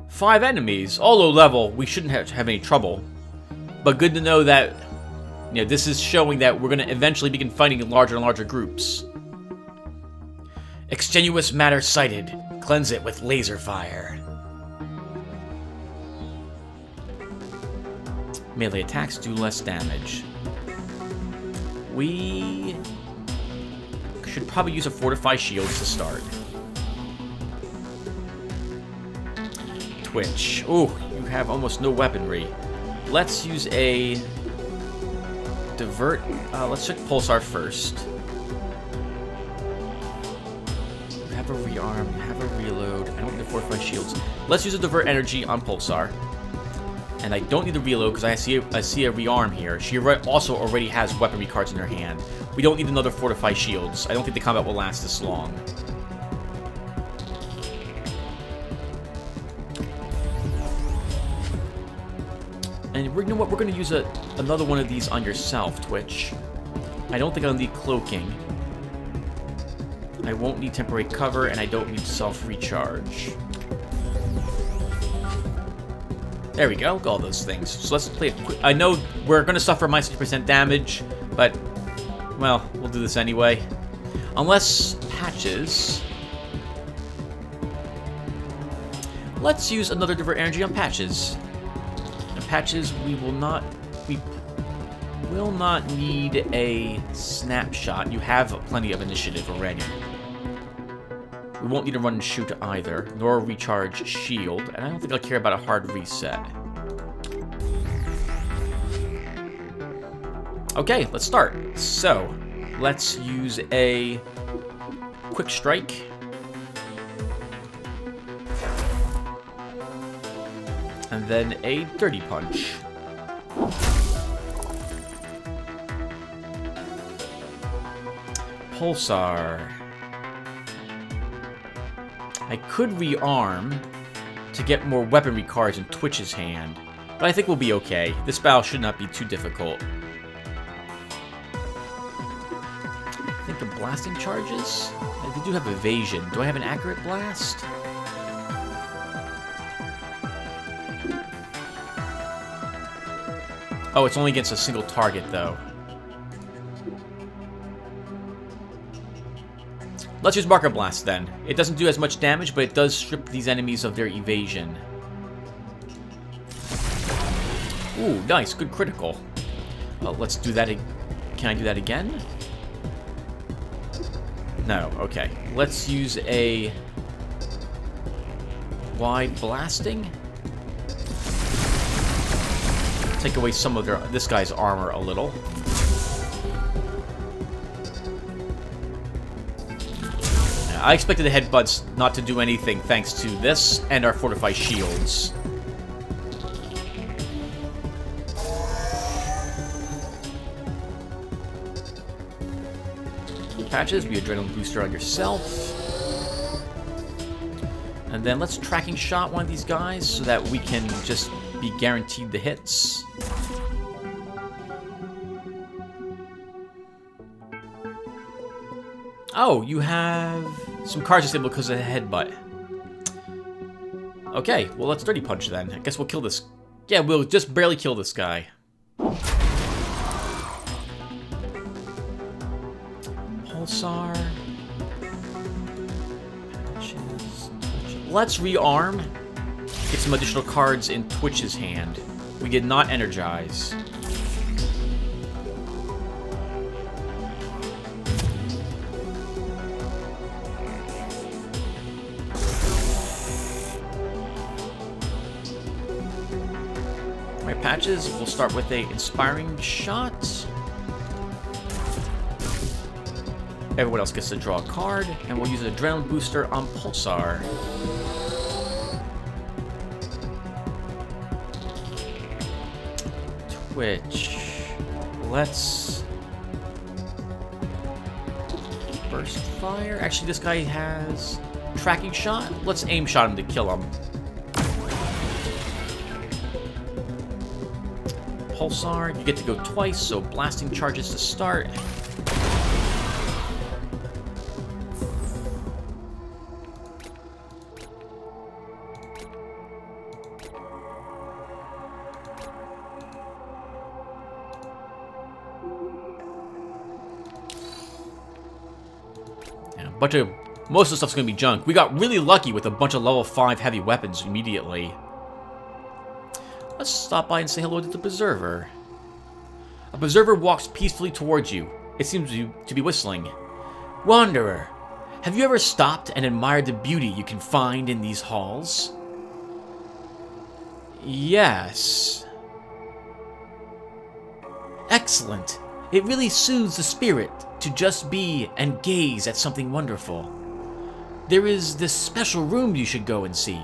S1: 5 enemies, all low level. We shouldn't have any trouble. But good to know that, you know, this is showing that we're going to eventually begin fighting in larger and larger groups. Extenuous matter sighted. Cleanse it with laser fire. Melee attacks do less damage. We should probably use a Fortify Shield to start. Twitch. Ooh, you have almost no weaponry. Let's use a divert. Let's check Pulsar first. You have a rearm, you have a reload. I don't need the Fortify Shields. Let's use a divert energy on Pulsar. And I don't need the reload because I see a rearm here. She also already has weaponry cards in her hand. We don't need another Fortify Shields. I don't think the combat will last this long. And you know what? We're going to use another one of these on yourself, Twitch. I don't think I'll need cloaking. I won't need temporary cover, and I don't need self-recharge. There we go. All those things. So let's play it quick. I know we're going to suffer minus 50% damage, but, well, we'll do this anyway. Unless Patches... Let's use another divert energy on Patches. Patches, we will not need a snapshot. You have plenty of initiative already. We won't need to run and shoot either, nor recharge shield, and I don't think I'll care about a hard reset. Okay, let's start. So, let's use a quick strike. And then a dirty punch. Pulsar. I could rearm to get more weaponry cards in Twitch's hand, but I think we'll be okay. This battle should not be too difficult. blasting charges? They do have evasion. Do I have an accurate blast? Oh, it's only against a single target, though. Let's use Marker Blast, then. It doesn't do as much damage, but it does strip these enemies of their evasion. Ooh, nice. Good critical. Let's do that. Can I do that again? No. Okay. Let's use a wide blasting. Take away some of this guy's armor a little. I expected the headbutts not to do anything thanks to this and our fortified shields. Patches, be adrenaline booster on yourself. And then let's tracking shot one of these guys so that we can just be guaranteed the hits. Oh, you have some cards disabled because of the headbutt. Okay, well let's Dirty Punch then. I guess we'll kill this. Yeah, we'll just barely kill this guy. Pulsar. Patches. Let's rearm. Get some additional cards in Twitch's hand. We did not energize. Alright, Patches, we'll start with a Inspiring Shot. Everyone else gets to draw a card, and we'll use an Adrenaline Booster on Pulsar. Twitch. Let's Burst Fire. Actually, this guy has Tracking Shot. Let's Aim Shot him to kill him. Pulsar, you get to go twice, so blasting charges to start. Most of the stuff's gonna be junk. We got really lucky with a bunch of level 5 heavy weapons immediately. Let's stop by and say hello to the Preserver. A Preserver walks peacefully towards you. It seems to be whistling. Wanderer, have you ever stopped and admired the beauty you can find in these halls? Yes. Excellent. It really soothes the spirit to just be and gaze at something wonderful. There is this special room you should go and see.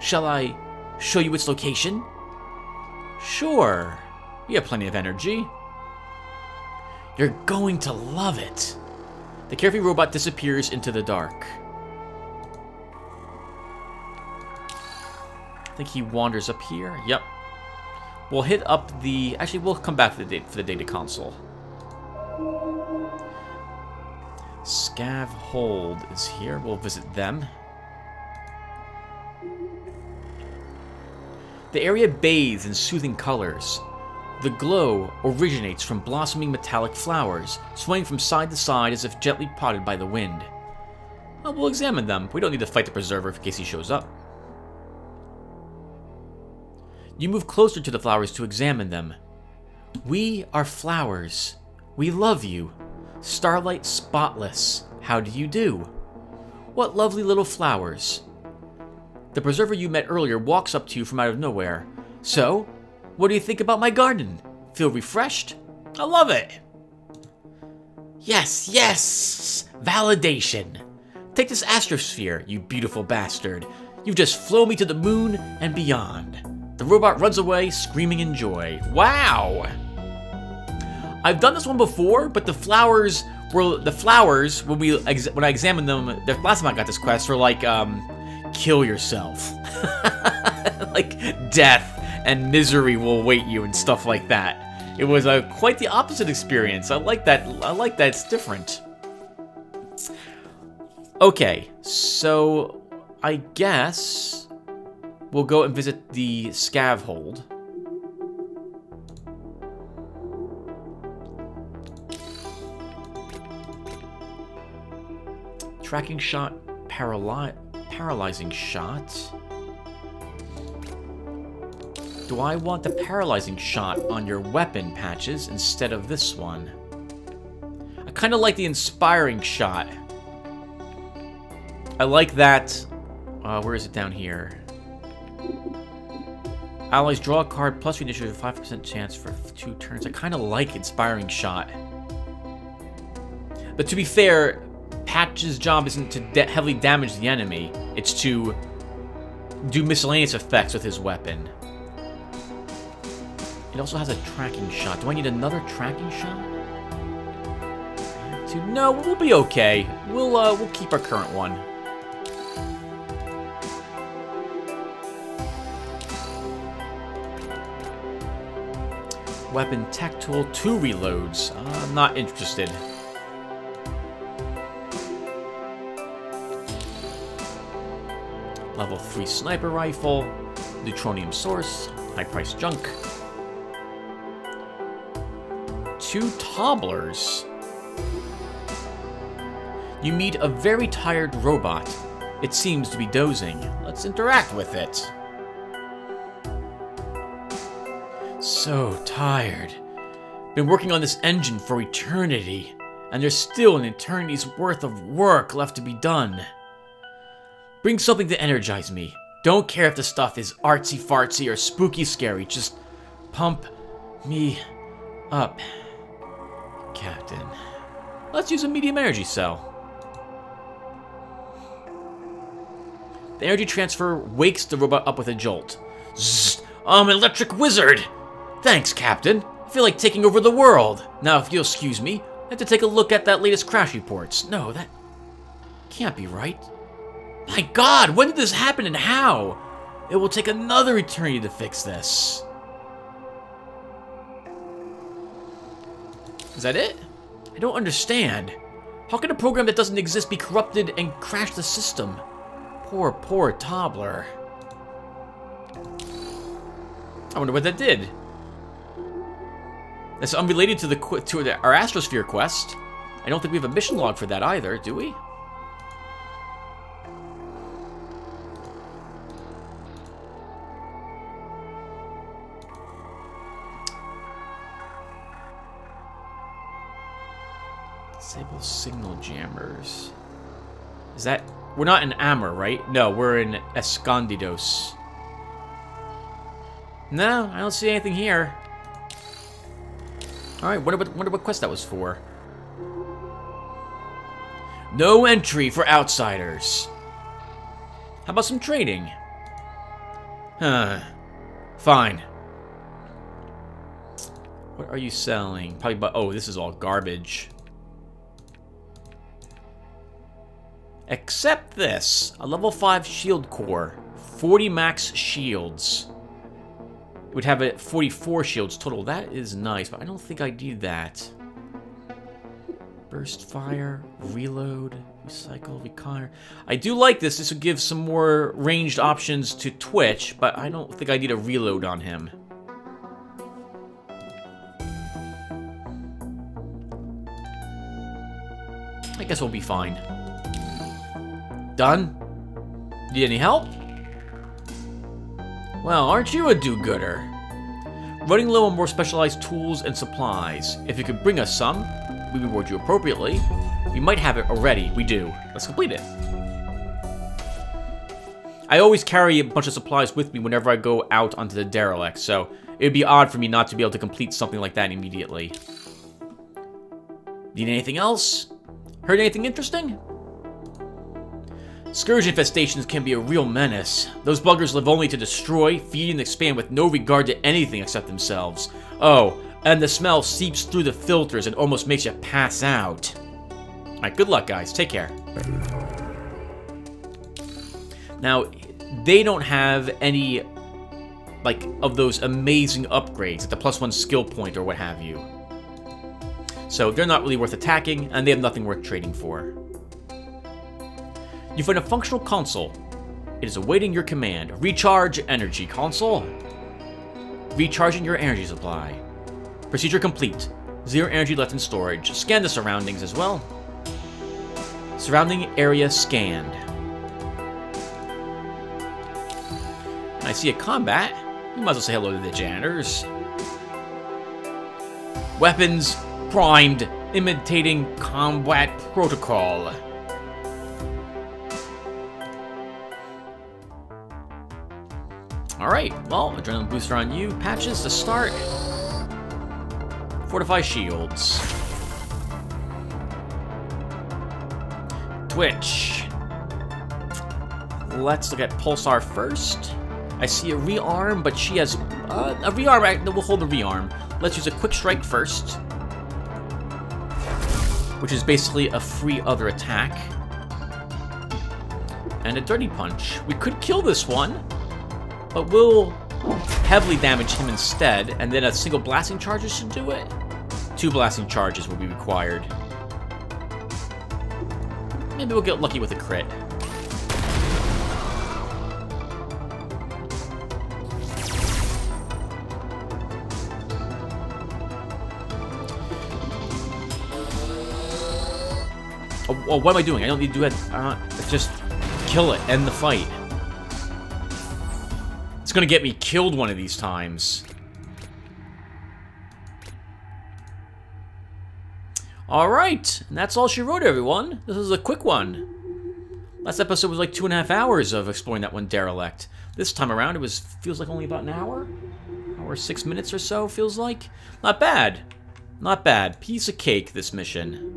S1: Shall I show you its location? Sure. We have plenty of energy. You're going to love it. The carefree robot disappears into the dark. I think he wanders up here. Yep. We'll hit up the... Actually, we'll come back for the data console. Scav Hold is here. We'll visit them. The area bathes in soothing colors. The glow originates from blossoming metallic flowers, swaying from side to side as if gently prodded by the wind. Well, we'll examine them. We don't need to fight the Preserver in case he shows up. You move closer to the flowers to examine them. We are flowers. We love you. Starlight spotless. How do you do? What lovely little flowers. The Preserver you met earlier walks up to you from out of nowhere. So, what do you think about my garden? Feel refreshed? I love it. Yes, yes! Validation. Take this astrosphere, you beautiful bastard. You've just flown me to the moon and beyond. The robot runs away, screaming in joy. Wow! I've done this one before, but the flowers when I examined them the last time I got this quest were like kill yourself. Like death and misery will await you and stuff like that. It was quite the opposite experience. I like that. It's different. Okay, so I guess we'll go and visit the scav hold. Tracking shot, paralyzing shot. Do I want the paralyzing shot on your weapon patches instead of this one? I kind of like the inspiring shot. I like that. Where is it down here? Allies draw a card plus your initiative 5% chance for 2 turns. I kind of like inspiring shot. But to be fair, Patch's job isn't to heavily damage the enemy. It's to do miscellaneous effects with his weapon. It also has a tracking shot. Do I need another tracking shot? No, we'll be okay. We'll keep our current one. Weapon tech tool, 2 reloads. I'm not interested. Level 3 sniper rifle, neutronium source, high-priced junk. 2 toddlers. You meet a very tired robot. It seems to be dozing. Let's interact with it. So tired. Been working on this engine for eternity, and there's still an eternity's worth of work left to be done. Bring something to energize me. Don't care if the stuff is artsy-fartsy or spooky-scary. Just pump me up, Captain. Let's use a medium energy cell. The energy transfer wakes the robot up with a jolt. Zzz, I'm an electric wizard! Thanks, Captain. I feel like taking over the world. Now, if you'll excuse me, I have to take a look at that latest crash reports. No, that can't be right. My God, when did this happen and how? It will take another eternity to fix this. Is that it? I don't understand. How can a program that doesn't exist be corrupted and crash the system? Poor toddler. I wonder what that did. That's unrelated to our Astrosphere quest. I don't think we have a mission log for that either, do we? Disable signal jammers. Is that... We're not in Amber, right? No, we're in Escondidos. No, I don't see anything here. Alright, wonder what quest that was for. No entry for outsiders. How about some trading? Huh. Fine. What are you selling? Probably, but oh, this is all garbage. Except this. A level 5 shield core. 40 max shields. It would have a 44 shields total. That is nice, but I don't think I need that. Burst fire, reload, recycle, reconnor. I do like this. This would give some more ranged options to Twitch, but I don't think I need a reload on him. I guess we'll be fine. Done? Need any help? Well, aren't you a do-gooder? Running low on more specialized tools and supplies. If you could bring us some, we reward you appropriately. We might have it already. We do. Let's complete it. I always carry a bunch of supplies with me whenever I go out onto the Derelicts, so it would be odd for me not to be able to complete something like that immediately. Need anything else? Heard anything interesting? Scourge infestations can be a real menace. Those buggers live only to destroy, feed, and expand with no regard to anything except themselves. Oh, and the smell seeps through the filters and almost makes you pass out. Alright, good luck, guys. Take care. Now, they don't have any, like, of those amazing upgrades, like the +1 skill point or what have you. So they're not really worth attacking, and they have nothing worth trading for. You find a functional console. It is awaiting your command. Recharge energy console. Recharging your energy supply. Procedure complete. 0 energy left in storage. Scan the surroundings as well. Surrounding area scanned. I see a combat. You might as well say hello to the janitors. Weapons primed, imitating combat protocol. Alright, well, adrenaline booster on you. Patches to start. Fortify shields. Twitch. Let's look at Pulsar first. I see a rearm, but she has a rearm. We'll hold the rearm. Let's use a quick strike first, which is basically a free other attack. And a dirty punch. We could kill this one, but we'll heavily damage him instead, and then a single blasting charge should do it. 2 blasting charges will be required. Maybe we'll get lucky with a crit. Oh, what am I doing? I don't need to do it. Just kill it. End the fight. It's gonna get me killed one of these times. Alright, and that's all she wrote, everyone. This is a quick one. Last episode was like 2.5 hours of exploring that one derelict. This time around, it feels like only about an hour? Or 6 minutes or so, feels like. Not bad. Not bad. Piece of cake, this mission.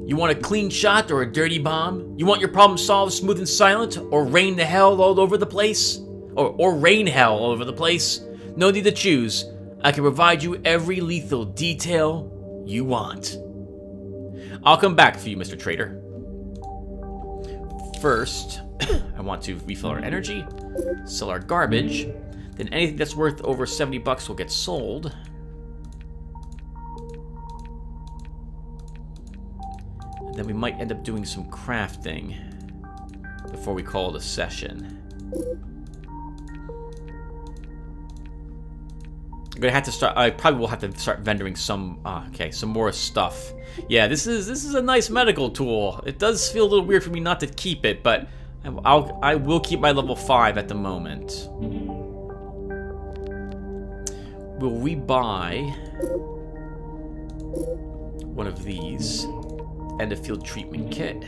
S1: You want a clean shot or a dirty bomb? You want your problem solved smooth and silent? Or rain the hell all over the place? Or rain hell all over the place? No need to choose. I can provide you every lethal detail you want. I'll come back for you, Mr. Trader. First, I want to refill our energy, sell our garbage, then anything that's worth over 70 bucks will get sold. And then we might end up doing some crafting before we call it a session. I'm gonna have to start. I probably will have to start vendoring some. Okay, some more stuff. Yeah, this is a nice medical tool. It does feel a little weird for me not to keep it, but I will keep my level 5 at the moment. Will we buy one of these and a field treatment kit?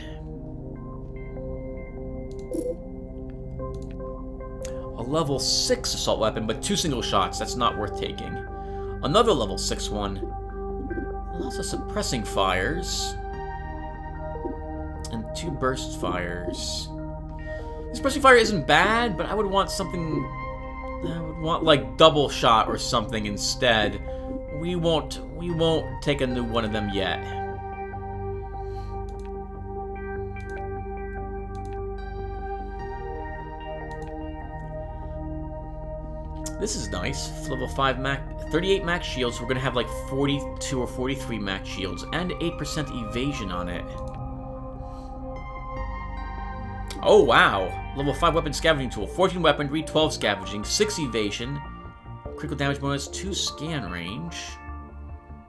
S1: A level 6 assault weapon, but 2 single shots. That's not worth taking. Another level 6 one. Lots of suppressing fires. And 2 burst fires. This suppressing fire isn't bad, but I would want something... I would want like double shot or something instead. We won't take a new one of them yet. This is nice. Level 5 max, 38 max shields. We're gonna have like 42 or 43 max shields and 8% evasion on it. Oh wow! Level 5 weapon scavenging tool. 14 weaponry, 12 scavenging, 6 evasion, critical damage bonus, 2 scan range.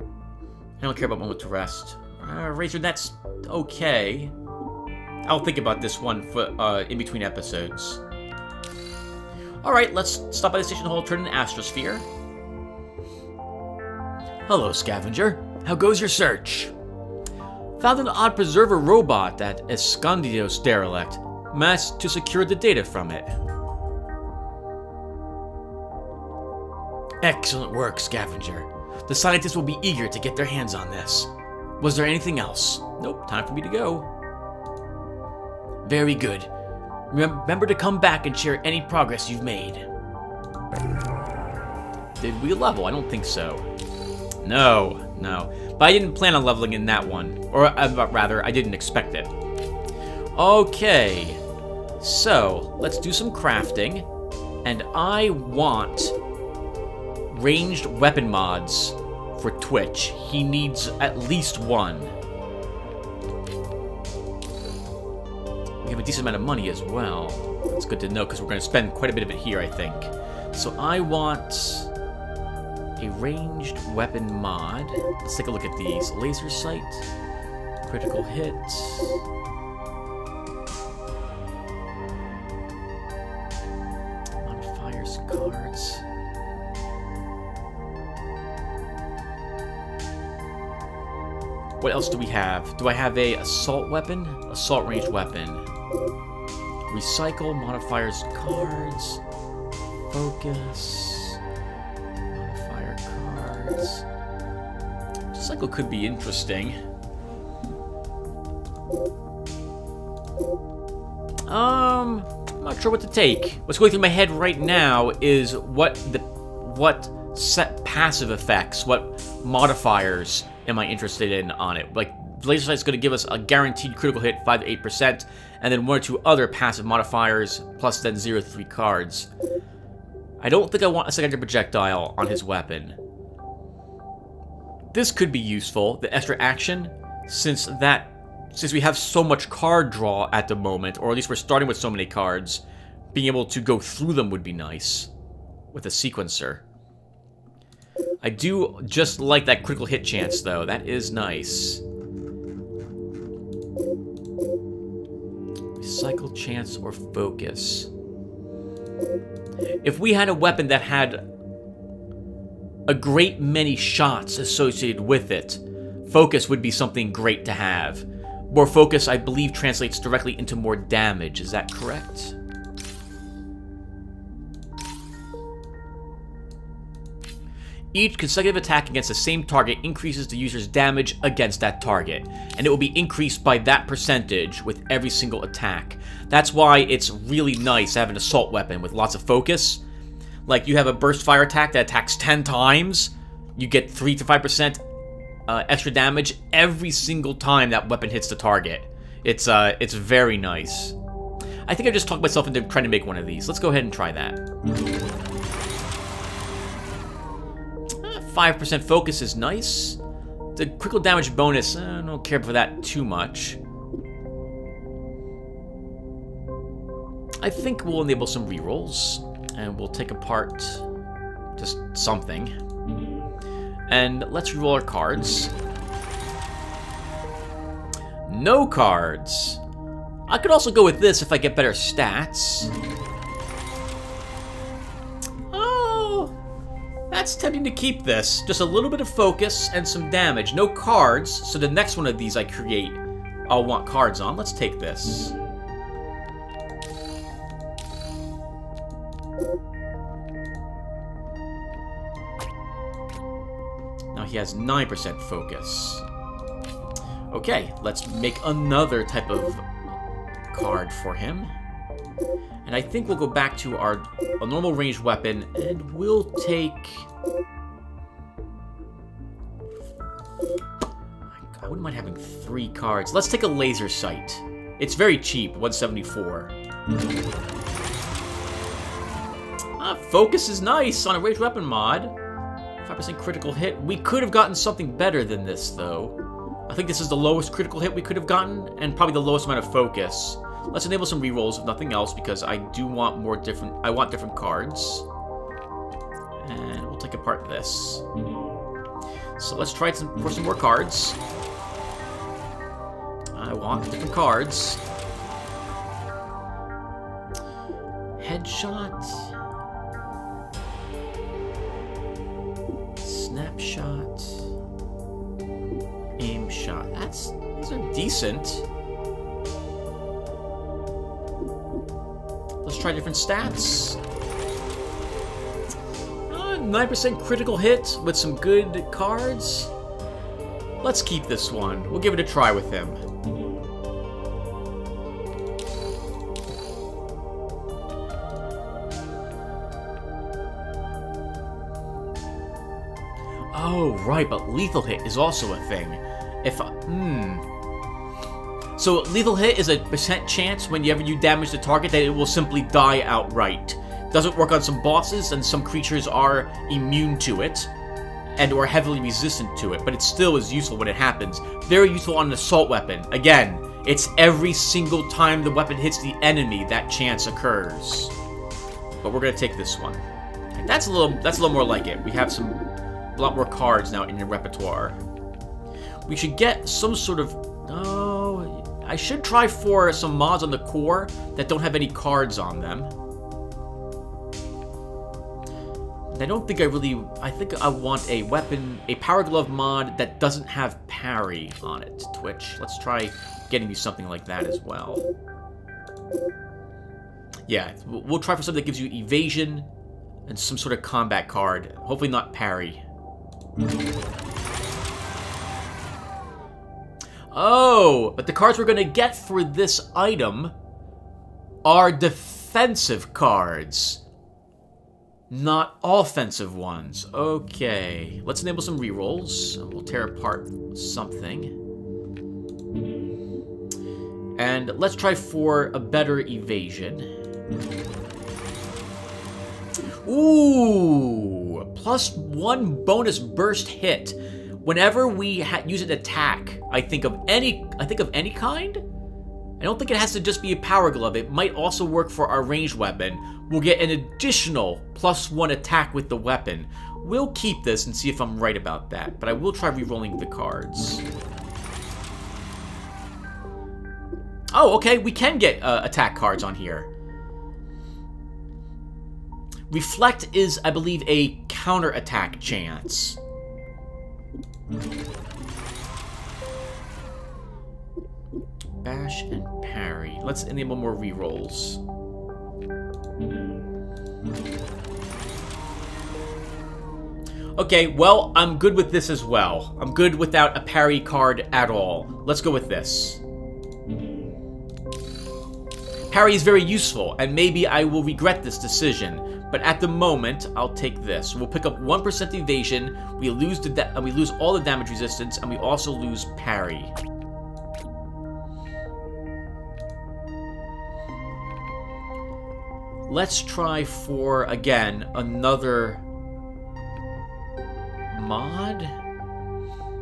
S1: I don't care about moment to rest. Razor net's okay. I'll think about this one for in between episodes. Alright, let's stop by the station hall, turn in the Astrosphere. Hello, Scavenger. How goes your search? Found an odd preserver robot at Escondidos Derelict. Managed to secure the data from it. Excellent work, Scavenger. The scientists will be eager to get their hands on this. Was there anything else? Nope, time for me to go. Very good. Remember to come back and share any progress you've made. Did we level? I don't think so. No, no. But I didn't plan on leveling in that one. Or rather, I didn't expect it. Okay. So, let's do some crafting. And I want ranged weapon mods for Twitch. He needs at least one. We have a decent amount of money as well. That's good to know, because we're going to spend quite a bit of it here, I think. So I want a ranged weapon mod. Let's take a look at these. Laser sight, critical hit. Modifiers, cards. What else do we have? Do I have a assault weapon? Assault ranged weapon. Recycle, modifiers, cards. Focus. Modifier, cards. Recycle could be interesting. I'm not sure what to take. What's going through my head right now is what set passive effects, what modifiers am I interested in on it? Like, laser sight's going to give us a guaranteed critical hit, 5 to 8%, and then 1 or 2 other passive modifiers, plus then 0 to 3 cards. I don't think I want a secondary projectile on his weapon. This could be useful, the extra action, since we have so much card draw at the moment, or at least we're starting with so many cards, being able to go through them would be nice with a sequencer. I do just like that critical hit chance, though. That is nice. Recycle, chance, or focus. If we had a weapon that had a great many shots associated with it, focus would be something great to have. More focus, I believe, translates directly into more damage. Is that correct? Each consecutive attack against the same target increases the user's damage against that target, and it will be increased by that percentage with every single attack. That's why it's really nice to have an assault weapon with lots of focus. Like, you have a burst fire attack that attacks 10 times, you get 3 to 5% extra damage every single time that weapon hits the target. It's very nice. I think I just talked myself into trying to make one of these. Let's go ahead and try that. 5% focus is nice. The critical damage bonus, I don't care for that too much. I think we'll enable some rerolls, and we'll take apart just something. And let's reroll our cards. No cards. I could also go with this if I get better stats. That's tempting to keep this. Just a little bit of focus and some damage. No cards, so the next one of these I create, I'll want cards on. Let's take this. Now he has 9% focus. Okay, let's make another type of card for him. And I think we'll go back to a normal ranged weapon, and we'll take... I wouldn't mind having 3 cards. Let's take a laser sight. It's very cheap, 174. Focus is nice on a ranged weapon mod. 5% critical hit. We could have gotten something better than this, though. I think this is the lowest critical hit we could have gotten, and probably the lowest amount of focus. Let's enable some rerolls, if nothing else, because I do want more different... I want different cards. And we'll take apart this. So let's try for some more cards. I want different cards. Headshot. Snapshot. Aim shot. These are decent. Let's try different stats. 9% critical hit with some good cards. Let's keep this one. We'll give it a try with him. Oh, right, but lethal hit is also a thing. If So lethal hit is a % chance whenever you damage the target that it will simply die outright. Doesn't work on some bosses, and some creatures are immune to it, and or heavily resistant to it, but it still is useful when it happens. Very useful on an assault weapon. Again, it's every single time the weapon hits the enemy that chance occurs. But we're gonna take this one. And that's a little more like it. We have a lot more cards now in your repertoire. We should get some sort of... Oh, I should try for some mods on the core that don't have any cards on them. I don't think I think I want a weapon, a Power Glove mod that doesn't have parry on it, Twitch. Let's try getting you something like that as well. Yeah, we'll try for something that gives you evasion and some sort of combat card. Hopefully not parry. Oh, but the cards we're going to get for this item are defensive cards. Not offensive ones. Okay, let's enable some rerolls. We'll tear apart something. And let's try for a better evasion. Ooh! +1 bonus burst hit. Whenever we use an attack, I think of any kind. I don't think it has to just be a Power Glove. It might also work for our ranged weapon. We'll get an additional +1 attack with the weapon. We'll keep this and see if I'm right about that, but I will try re-rolling the cards. Oh, okay, we can get attack cards on here. Reflect is, I believe, a counter-attack chance. Bash and parry. Let's enable more rerolls. Okay, well, I'm good with this as well. I'm good without a parry card at all. Let's go with this. Parry is very useful, and maybe I will regret this decision, but at the moment, I'll take this. We'll pick up 1% evasion, we lose all the damage resistance, and we also lose parry. Let's try for, again, another mod?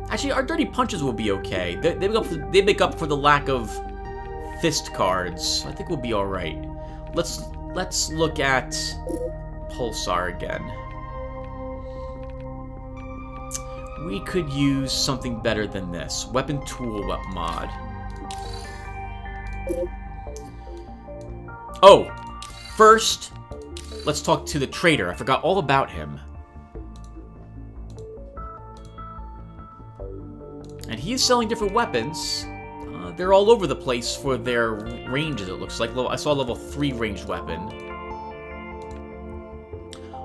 S1: Actually, our Dirty Punches will be okay. They make up for the lack of fist cards. I think we'll be alright. Let's look at Pulsar again. We could use something better than this. Weapon Tool mod. Oh! First, let's talk to the trader. I forgot all about him. And he is selling different weapons. They're all over the place for their ranges, it looks like. I saw a level 3 ranged weapon.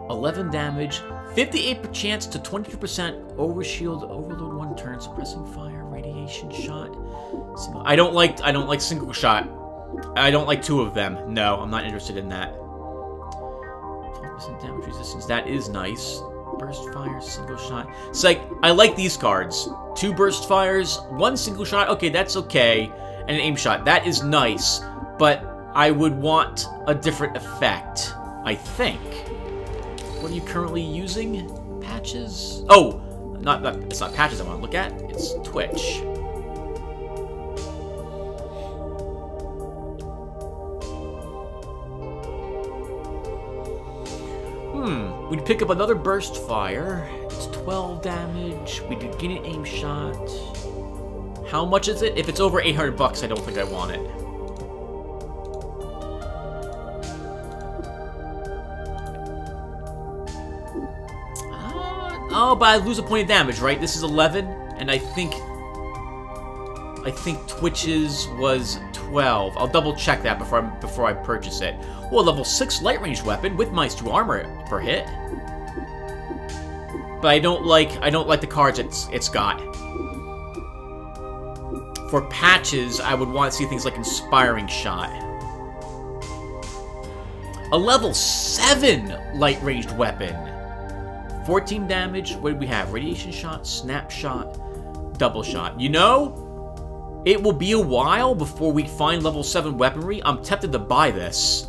S1: 11 damage, 58% chance to 22% overshield, overload 1 turn, suppressing fire, radiation shot. I don't like single shot. I don't like 2 of them. No, I'm not interested in that. 12% damage resistance. That is nice. Burst fire, single shot. It's like, I like these cards. 2 burst fires, 1 single shot. Okay, that's okay. And an aim shot. That is nice. But I would want a different effect, I think. What are you currently using? Patches? Oh! It's not patches I want to look at. It's Twitch. We'd pick up another burst fire. It's 12 damage. We did get an aim shot. How much is it? If it's over 800 bucks, I don't think I want it. Oh, but I lose a point of damage, right? This is 11, and I think Twitch's was 12. I'll double check that before I purchase it. Well, level 6 light range weapon with -2 armor per hit. But I don't like the cards it's got. For patches, I would want to see things like Inspiring Shot. A level 7 light ranged weapon. 14 damage. What did we have? Radiation shot, snapshot, double shot. You know, It will be a while before we find level 7 weaponry. I'm tempted to buy this.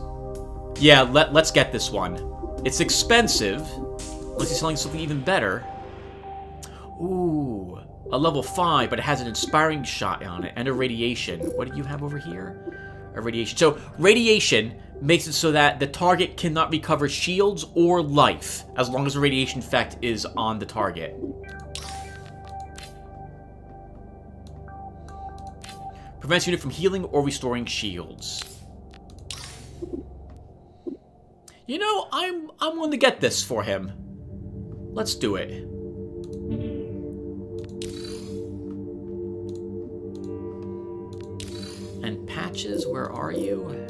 S1: Yeah, let's get this one. It's expensive. Unless he's selling something even better. Ooh, a level 5, but it has an inspiring shot on it and a radiation. What do you have over here? A radiation. So, radiation makes it so that the target cannot recover shields or life, as long as the radiation effect is on the target. Prevents unit from healing or restoring shields. You know, I'm willing to get this for him. Let's do it. And patches, where are you?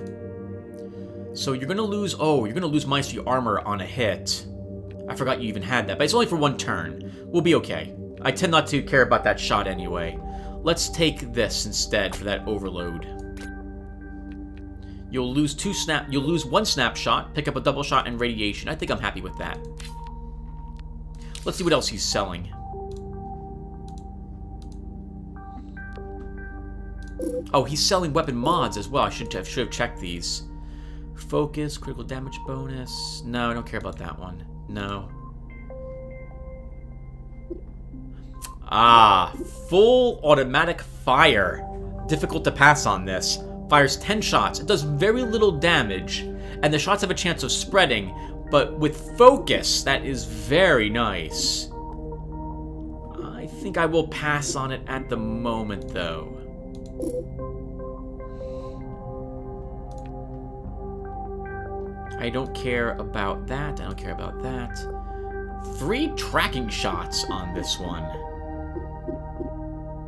S1: So you're gonna lose, oh, you're gonna lose minus 3 armor on a hit. I forgot you even had that, but it's only for 1 turn. We'll be okay. I tend not to care about that shot anyway. Let's take this instead for that overload. You'll lose 1 snapshot, pick up a double shot and radiation. I think I'm happy with that. Let's see what else he's selling. Oh, he's selling weapon mods as well. I should have checked these. Focus, critical damage bonus. No, I don't care about that one. No. Ah, full automatic fire. Difficult to pass on this. Fires 10 shots. It does very little damage, and the shots have a chance of spreading, but with focus, that is very nice. I think I will pass on it at the moment, though. I don't care about that. I don't care about that. 3 tracking shots on this one.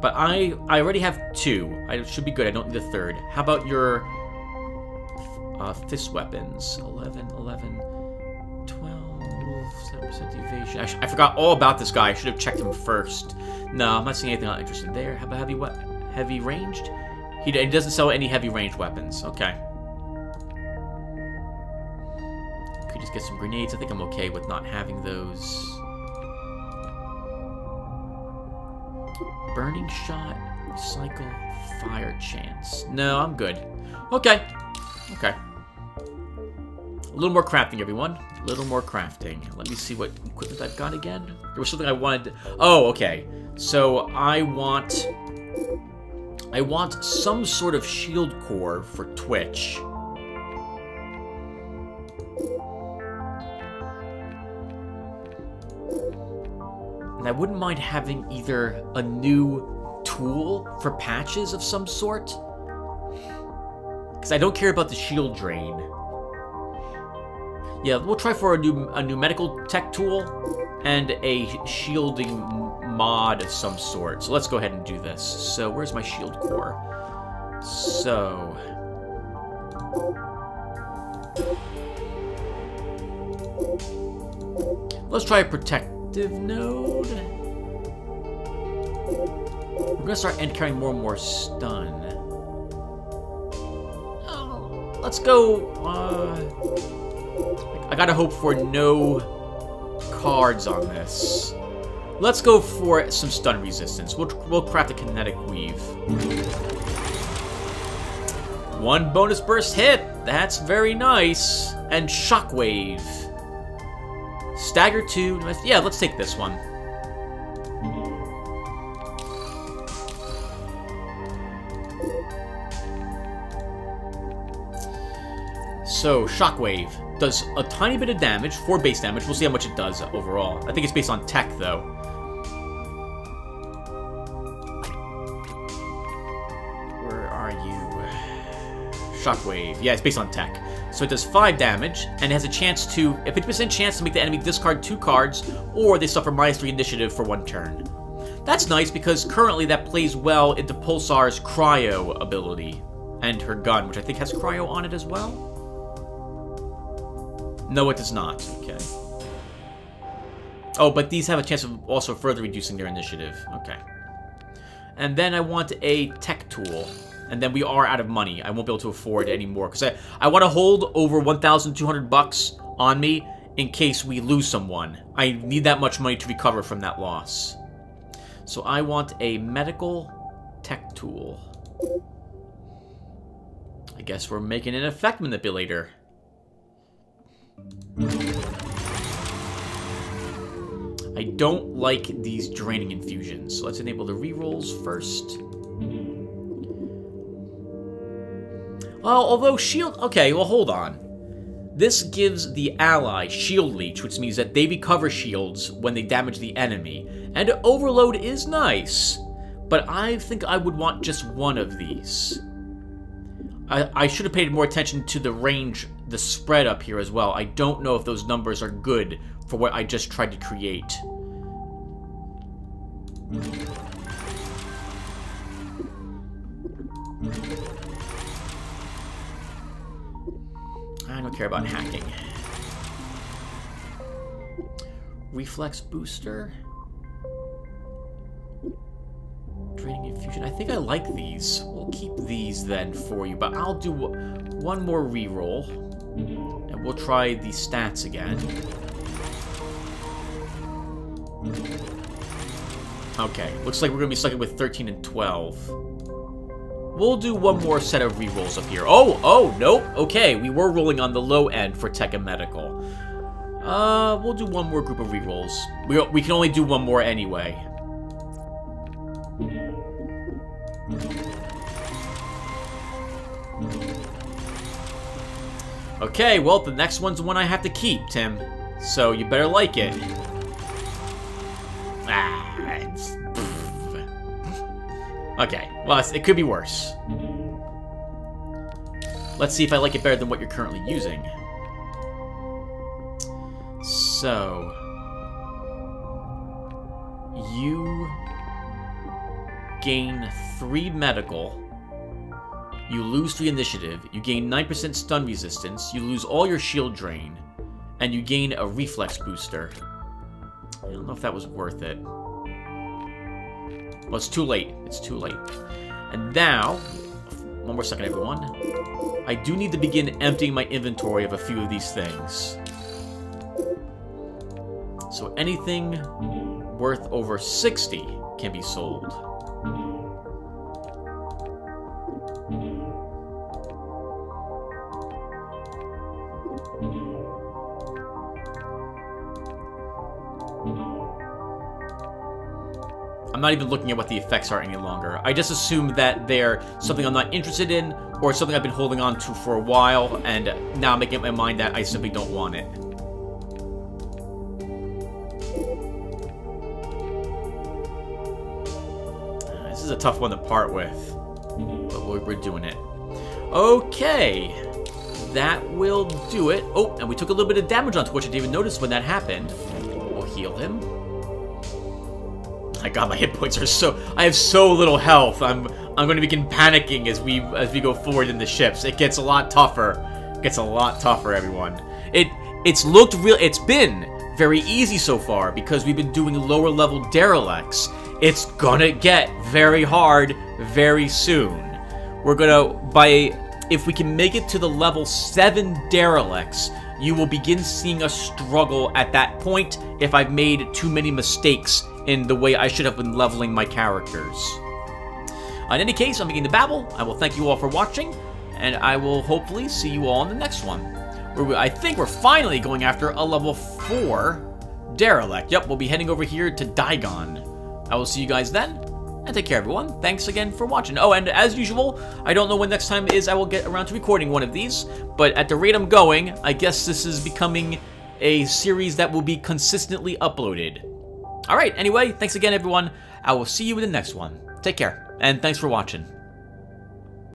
S1: But I already have 2. I should be good. I don't need a 3rd. How about your fist weapons? 11, 11, 12, 7% evasion. I forgot all about this guy. I should have checked him first. No, I'm not seeing anything I'm interested in there. How about heavy ranged? He doesn't sell any heavy ranged weapons. Okay. Could just get some grenades. I think I'm okay with not having those. Burning shot, recycle, fire chance. No, I'm good. Okay. Okay. A little more crafting, everyone. A little more crafting. Let me see what equipment I've got again. There was something I wanted. Oh, okay. So I want some sort of shield core for Twitch. And I wouldn't mind having either a new tool for patches of some sort, because I don't care about the shield drain. Yeah, we'll try for a new medical tech tool and a shielding mod of some sort. So let's go ahead and do this. So where's my shield core? So let's try a protective node. We're gonna start carrying more and more stun. Oh, let's go. I gotta hope for no cards on this. Let's go for some stun resistance. We'll craft a kinetic weave. 1 bonus burst hit. That's very nice. And shockwave. Stagger 2. Yeah, let's take this one. So, shockwave does a tiny bit of damage, 4 base damage. We'll see how much it does overall. I think it's based on tech, though. Where are you? Shockwave. Yeah, it's based on tech. So it does 5 damage, and it has a chance to, a 50% chance to make the enemy discard 2 cards, or they suffer -3 initiative for 1 turn. That's nice, because currently that plays well into Pulsar's cryo ability, and her gun, which I think has cryo on it as well. No, it does not. Okay. Oh, but these have a chance of also further reducing their initiative. Okay. And then I want a tech tool. And then we are out of money. I won't be able to afford any more. Because I want to hold over 1,200 bucks on me in case we lose someone. I need that much money to recover from that loss. So I want a medical tech tool. I guess we're making an effect manipulator. I don't like these draining infusions, so let's enable the rerolls first. Well, although shield... Okay, well, hold on. This gives the ally shield leech, which means that they recover shields when they damage the enemy. And overload is nice, but I think I would want just one of these. I should have paid more attention to the range, the spread up here as well. I don't know if those numbers are good for what I just tried to create. I don't care about hacking. Reflex booster. Draining infusion. I think I like these. We'll keep these then for you, but I'll do one more reroll. And we'll try the stats again. Okay, looks like we're going to be stuck with 13 and 12. We'll do one more set of rerolls up here. Oh, nope. Okay, we were rolling on the low end for tech and medical. We'll do one more group of rerolls. We can only do one more anyway. Okay, well, the next one's the one I have to keep, Tim. So you better like it. Okay, well, it could be worse. Let's see if I like it better than what you're currently using. So... you gain 3 medical. You lose 3 initiative. You gain 9% stun resistance. You lose all your shield drain. And you gain a reflex booster. I don't know if that was worth it. Well, it's too late. It's too late. And now, one more second, everyone. I do need to begin emptying my inventory of a few of these things. So anything worth over 60 can be sold. I'm not even looking at what the effects are any longer. I just assume that they're something I'm not interested in, or something I've been holding on to for a while, and now I'm making up my mind that I simply don't want it. This is a tough one to part with, but we're doing it. Okay, that will do it. Oh, and we took a little bit of damage on Twitch. I didn't even notice when that happened. We'll heal him. My God, my hit points are so... I have so little health. I'm going to begin panicking as we go forward in the ships. It gets a lot tougher. It gets a lot tougher, everyone. It's looked real... It's been very easy so far because we've been doing lower level Derelicts. It's gonna get very hard very soon. We're gonna... If we can make it to the level 7 Derelicts, you will begin seeing us struggle at that point if I've made too many mistakes in the way I should have been leveling my characters. In any case, I'm beginning to babble. I will thank you all for watching, and I will hopefully see you all in the next one. Where I think we're finally going after a level 4 Derelict. Yep, we'll be heading over here to Digon. I will see you guys then, and take care, everyone. Thanks again for watching. Oh, and as usual, I don't know when next time is I will get around to recording one of these, but at the rate I'm going, I guess this is becoming a series that will be consistently uploaded. Alright, anyway, thanks again, everyone. I will see you in the next one. Take care, and thanks for watching.